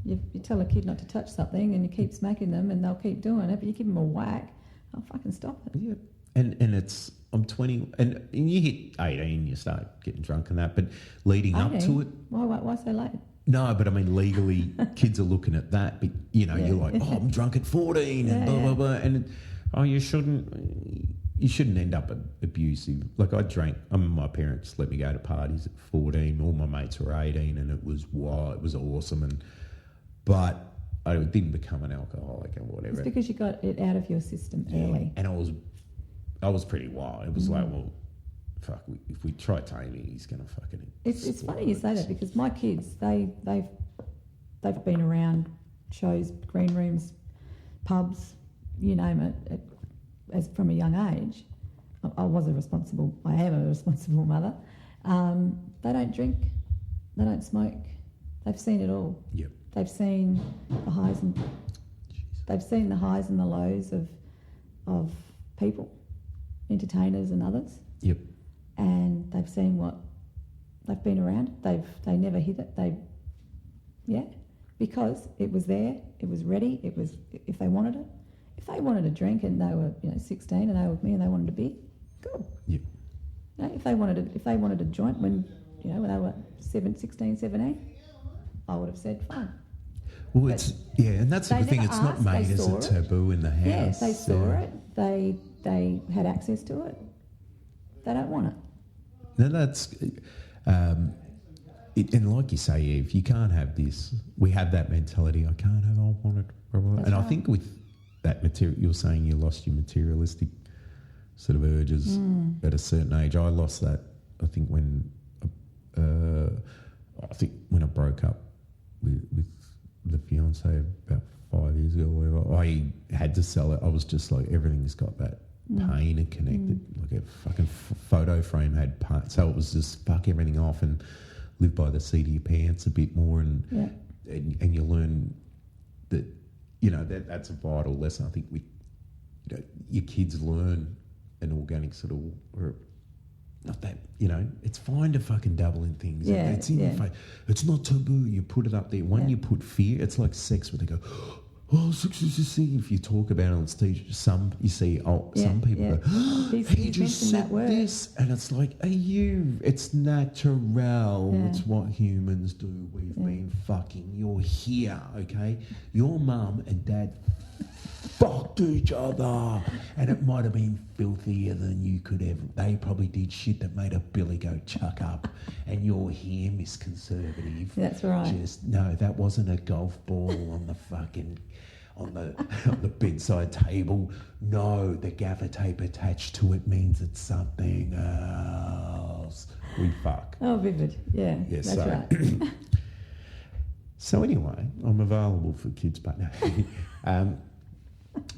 you tell a kid not to touch something and you keep smacking them and they'll keep doing it, but you give them a whack, they'll fucking stop it. Yeah. And it's, I'm 20, and you hit 18, you start getting drunk and that, but leading 18? Up to it. Why so late? No, but I mean, legally, kids are looking at that, but, you're like, oh, I'm drunk at 14 and blah, blah, and, you shouldn't end up abusive. Like, I drank, my parents let me go to parties at 14, all my mates were 18, and it was awesome, but I didn't become an alcoholic and whatever. It's because you got it out of your system early. And I was pretty wild. It was like, well, fuck, if we try Tony, he's going to fucking... It's funny you say that because my kids, they've been around shows, green rooms, pubs, you name it, as from a young age. I am a responsible mother. They don't drink, they don't smoke. They've seen it all. Yep. They've seen the highs and the lows of people, entertainers and others. Yep. And they've seen what they've been around. They never hit it. Because it was there, it was ready. It was if they wanted it. If they wanted a drink and they were 16 and they were with me and they wanted a beer, cool. Yep. If they wanted a joint when they were 16, 17, I would have said fine. Well, and that's the thing. It's not made as a taboo in the house. Yeah, they saw it. They had access to it. They don't want it. No, that's... and like you say, if you can't have this, we have that mentality, I can't have, I want it. And I think with that material, you're saying you lost your materialistic sort of urges at a certain age. I lost that, I think, when I broke up with the fiance about 5 years ago or whatever. I had to sell it. I was just like, everything's got that pain and connected. Like a fucking photo frame had pain. So it was just fuck everything off and live by the seat of your pants a bit more, and you learn that, you know, that's a vital lesson. I think your kids learn an organic sort of, or not that, you know, it's fine to fucking dabble in things. Yeah, it's in your face. It's not taboo. You put it up there. When you put fear, it's like sex, where they go, oh, sex is a thing. If you talk about it on stage, some people go, he just said this, and it's like, it's natural. Yeah. It's what humans do. We've been fucking. You're here, okay? Your mum and dad fucked each other, and it might have been filthier than you could ever. They probably did shit that made a billy goat chuck up, and you're here, Miss Conservative. That's right. No, that wasn't a golf ball on the fucking on the bedside table. No, the gaffer tape attached to it means it's something else. We fuck. Oh, vivid. Yeah, that's right. So anyway, I'm available for kids, but no.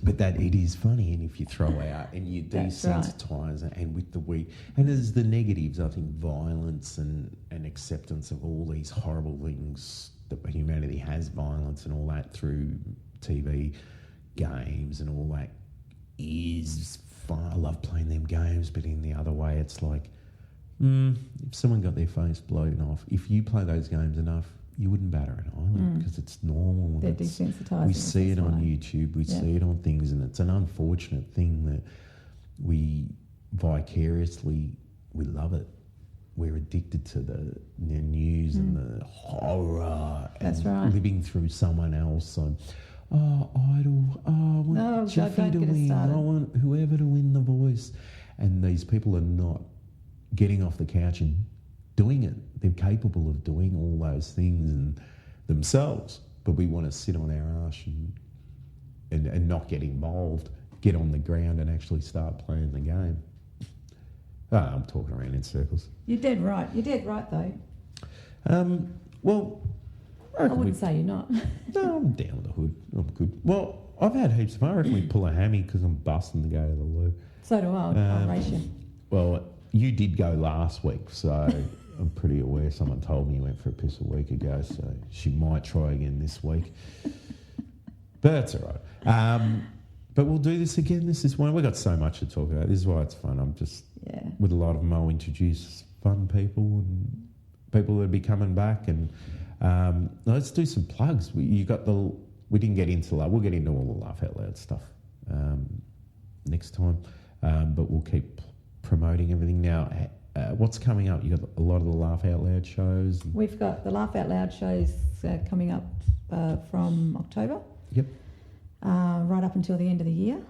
But that it is funny, and if you throw out and you desensitise, and with the weed, and there's the negatives, I think violence and acceptance of all these horrible things that humanity has, violence and all that through TV, games and all that is fun. I love playing them games, but in the other way, it's like, if someone got their face blown off, if you play those games enough, you wouldn't batter an eyelid because it's normal. They're desensitising. We see it on YouTube, we see it on things, and it's an unfortunate thing that we vicariously, we love it. We're addicted to the news and the horror. That's right. Living through someone else. So, Idol. I want Jeffy to win. I want whoever to win The Voice. And these people are not getting off the couch and doing it. They're capable of doing all those things and themselves, but we want to sit on our arse and not get involved, get on the ground and actually start playing the game. I'm talking around in circles. You're dead right. You're dead right, though. Well, I wouldn't say you're not. No, I'm down with the hood. I'm good. Well, I've had heaps of fun. I reckon we pull a hammy because I'm busting to go to the loo. So do I. I'll race you. Well, you did go last week, so I'm pretty aware. Someone told me you went for a piss a week ago, so she might try again this week. But that's all right. But we'll do this again. This is one. We've got so much to talk about. This is why it's fun. I'm just, with a lot of them, I'll introduce fun people and people that'll be coming back. And let's do some plugs. We didn't get into we'll get into all the laugh out loud stuff next time. But we'll keep promoting everything now. What's coming up? You got a lot of the Laugh Out Loud shows. We've got the Laugh Out Loud shows coming up from October. Yep. Right up until the end of the year.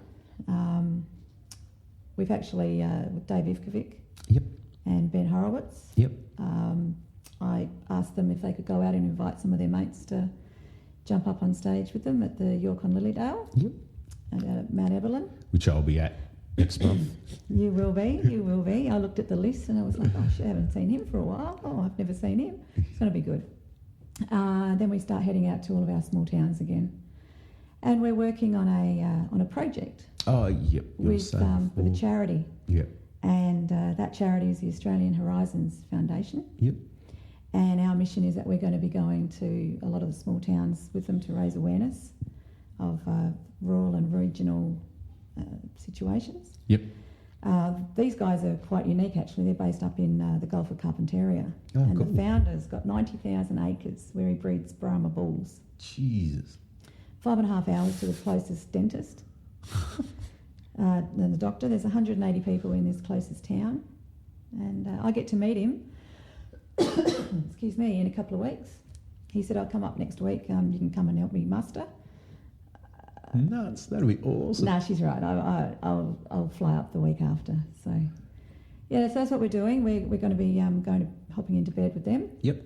We've actually with Dave Ivkovic. Yep. And Ben Horowitz. Yep. I asked them if they could go out and invite some of their mates to jump up on stage with them at the York on Lilydale. Yep. At Mount Evelyn. Which I'll be at next month. You will be. I looked at the list and I was like, oh shit, I haven't seen him for a while. Oh, I've never seen him. It's going to be good. Then we start heading out to all of our small towns again. And we're working on a project. Oh, yep. With a charity. Yep. And that charity is the Australian Horizons Foundation. Yep. And our mission is that we're going to be going to a lot of the small towns with them to raise awareness of rural and regional situations. Yep. These guys are quite unique, actually. They're based up in the Gulf of Carpentaria. Oh, and cool. the founder's got 90,000 acres where he breeds Brahma bulls. Jesus. 5.5 hours to the closest dentist. Then the doctor. There's 180 people in this closest town. And I get to meet him, excuse me, in a couple of weeks. He said, I'll come up next week. You can come and help me muster. Nuts. That'll be awesome. No, she's right. I'll fly up the week after. So, Yeah, so that's what we're doing. We're going to be hopping into bed with them. Yep.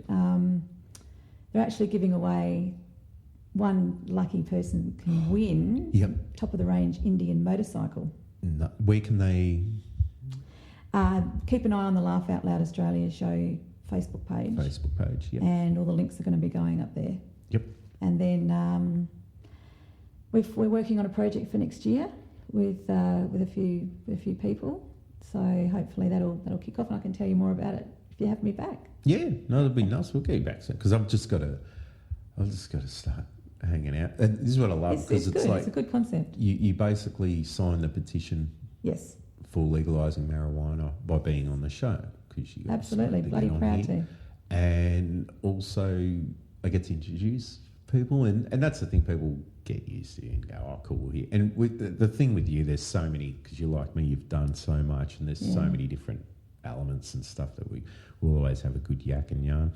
They're actually giving away, one lucky person can win. Yep. Top of the range Indian motorcycle. No, where can they? Keep an eye on the Laugh Out Loud Australia show Facebook page. Yep. And all the links are going to be going up there. Yep. And then we're working on a project for next year with a few people. So hopefully that'll kick off, and I can tell you more about it if you have me back. Yeah, no, that'd be nice. We'll get you back soon because I've just got to start hanging out. And this is what I love because it's like it's a good concept. You basically sign the petition. Yes. For legalising marijuana by being on the show because you absolutely bloody proud to. And also, I get to introduce people, and that's the thing people get used to and go, oh, cool, here. And with the thing with you, there's so many, because you're like me, you've done so much, and there's so many different elements and stuff that we'll always have a good yak and yarn.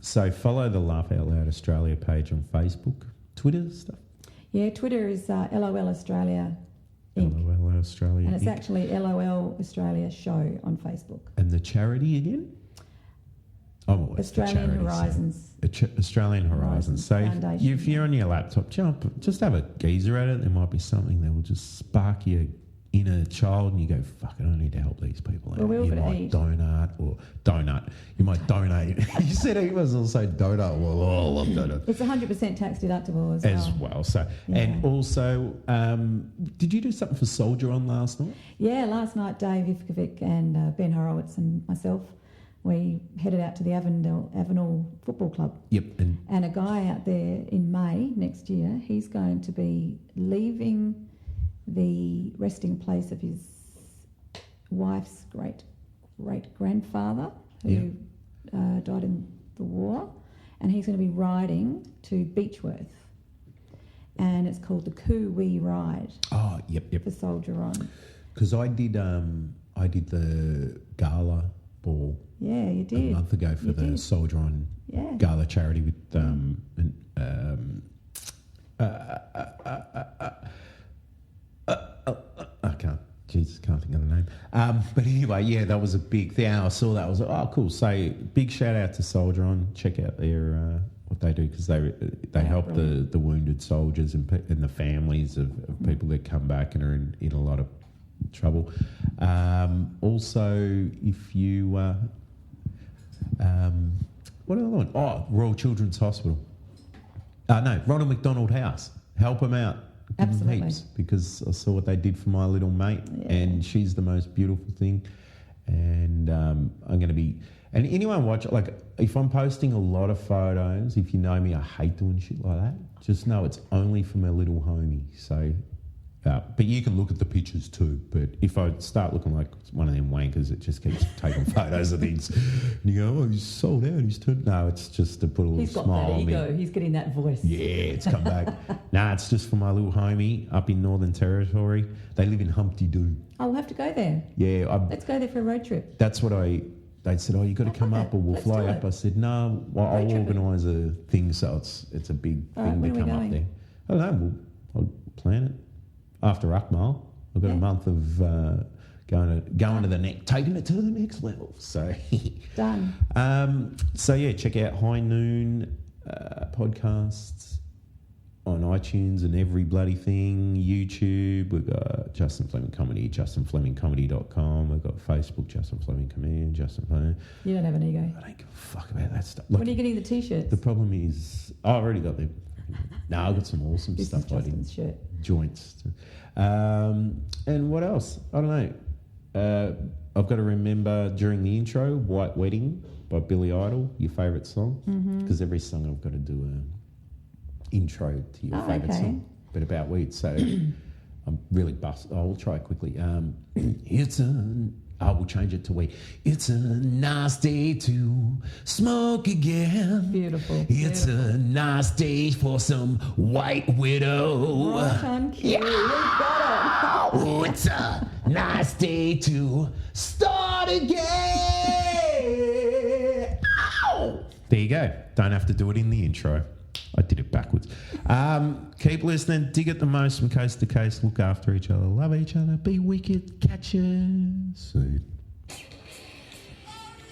So follow the Laugh Out Loud Australia page on Facebook, Twitter stuff. Yeah, Twitter is LOL Australia Inc. LOL Australia, and it's Inc. actually LOL Australia Show on Facebook. And the charity again? Australian Horizons. Australian Horizons. So if you're on your laptop, just have a geezer at it. There might be something that will just spark your inner child, and you go, "Fuck it, I need to help these people out." Well, you might donut. You might donate. You said it was also donut. Well, I love donut. It's 100% tax deductible as well. So and also, did you do something for Soldier On last night? Yeah, last night Dave Ivkovic and Ben Horowitz and myself, we headed out to the Avenel Football Club. Yep. And a guy out there in May next year, he's going to be leaving the resting place of his wife's great-grandfather who died in the war, and he's going to be riding to Beechworth, and it's called the Coo-Wee Ride. Oh, yep. For Soldier On. Because I did the gala ball. Yeah, you did. A month ago for the Soldier On gala charity with can't think of the name. But anyway, that was a big thing. I saw that. I was like, oh, cool. So big shout out to Soldier On. Check out their what they do, because they help the wounded soldiers and the families of people that come back and are in a lot of trouble. Also, if you what other one? Oh, Royal Children's Hospital. No, Ronald McDonald House. Help them out. Give them heaps, because I saw what they did for my little mate, and she's the most beautiful thing. And I'm going to be, and anyone watch it, like if I'm posting a lot of photos, if you know me, I hate doing shit like that. Just know it's only for my little homie. So, but you can look at the pictures too. But if I start looking like one of them wankers that just keeps taking photos of things, and you go, oh, he's sold out, he's turned. No, it's just to put a little smile on me. He's got that ego. He's getting that voice. Yeah, it's come back. Nah, it's just for my little homie up in Northern Territory. They live in Humpty Doo. Oh, we'll have to go there. Yeah. Let's go there for a road trip. That's what they said, oh, you got to come up or we'll fly up. I said, no, I'll organise a thing, so it's a big thing to come up there. I don't know, I'll plan it. After Akmal, I've got a month of going to the next, taking it to the next level. So done. Check out High Noon podcasts on iTunes and every bloody thing. YouTube, we've got Justin Fleming Comedy, justinflemingcomedy.com. We've got Facebook, Justin Fleming Comedian, Justin Fleming. You don't have an ego. I don't give a fuck about that stuff. When are you getting the T-shirts? The problem is, I've already got them. No, I've got some awesome this stuff. Is Justin's shirt. Joints. And what else? I don't know. I've got to remember during the intro, White Wedding by Billy Idol, your favourite song. Because every song I've got to do an intro to your favourite song, but about weed. So I'm really bust. I'll try it quickly. I will change it to weed. It's a nice day to smoke again. Beautiful. It's a nice day for some White Widow. Right on cue. You got it. Oh, it's a nice day to start again. Ow! There you go. Don't have to do it in the intro. I did it backwards. Keep listening. Dig it the most from coast to coast. Look after each other. Love each other. Be wicked. Catch you soon.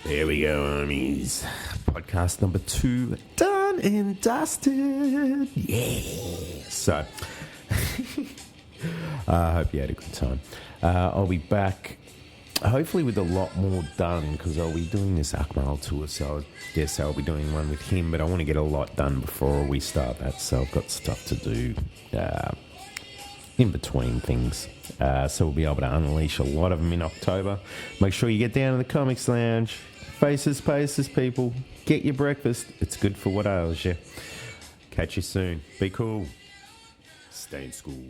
There we go, homies. Podcast number 2 done and dusted. Yeah. So, I hope you had a good time. I'll be back hopefully with a lot more done because I'll be doing this Akmal tour. So I guess I'll be doing one with him, but I want to get a lot done before we start that. So I've got stuff to do in between things. So we'll be able to unleash a lot of them in October. Make sure you get down to the Comics Lounge. Faces, people. Get your breakfast. It's good for what ails you. Catch you soon. Be cool. Stay in school.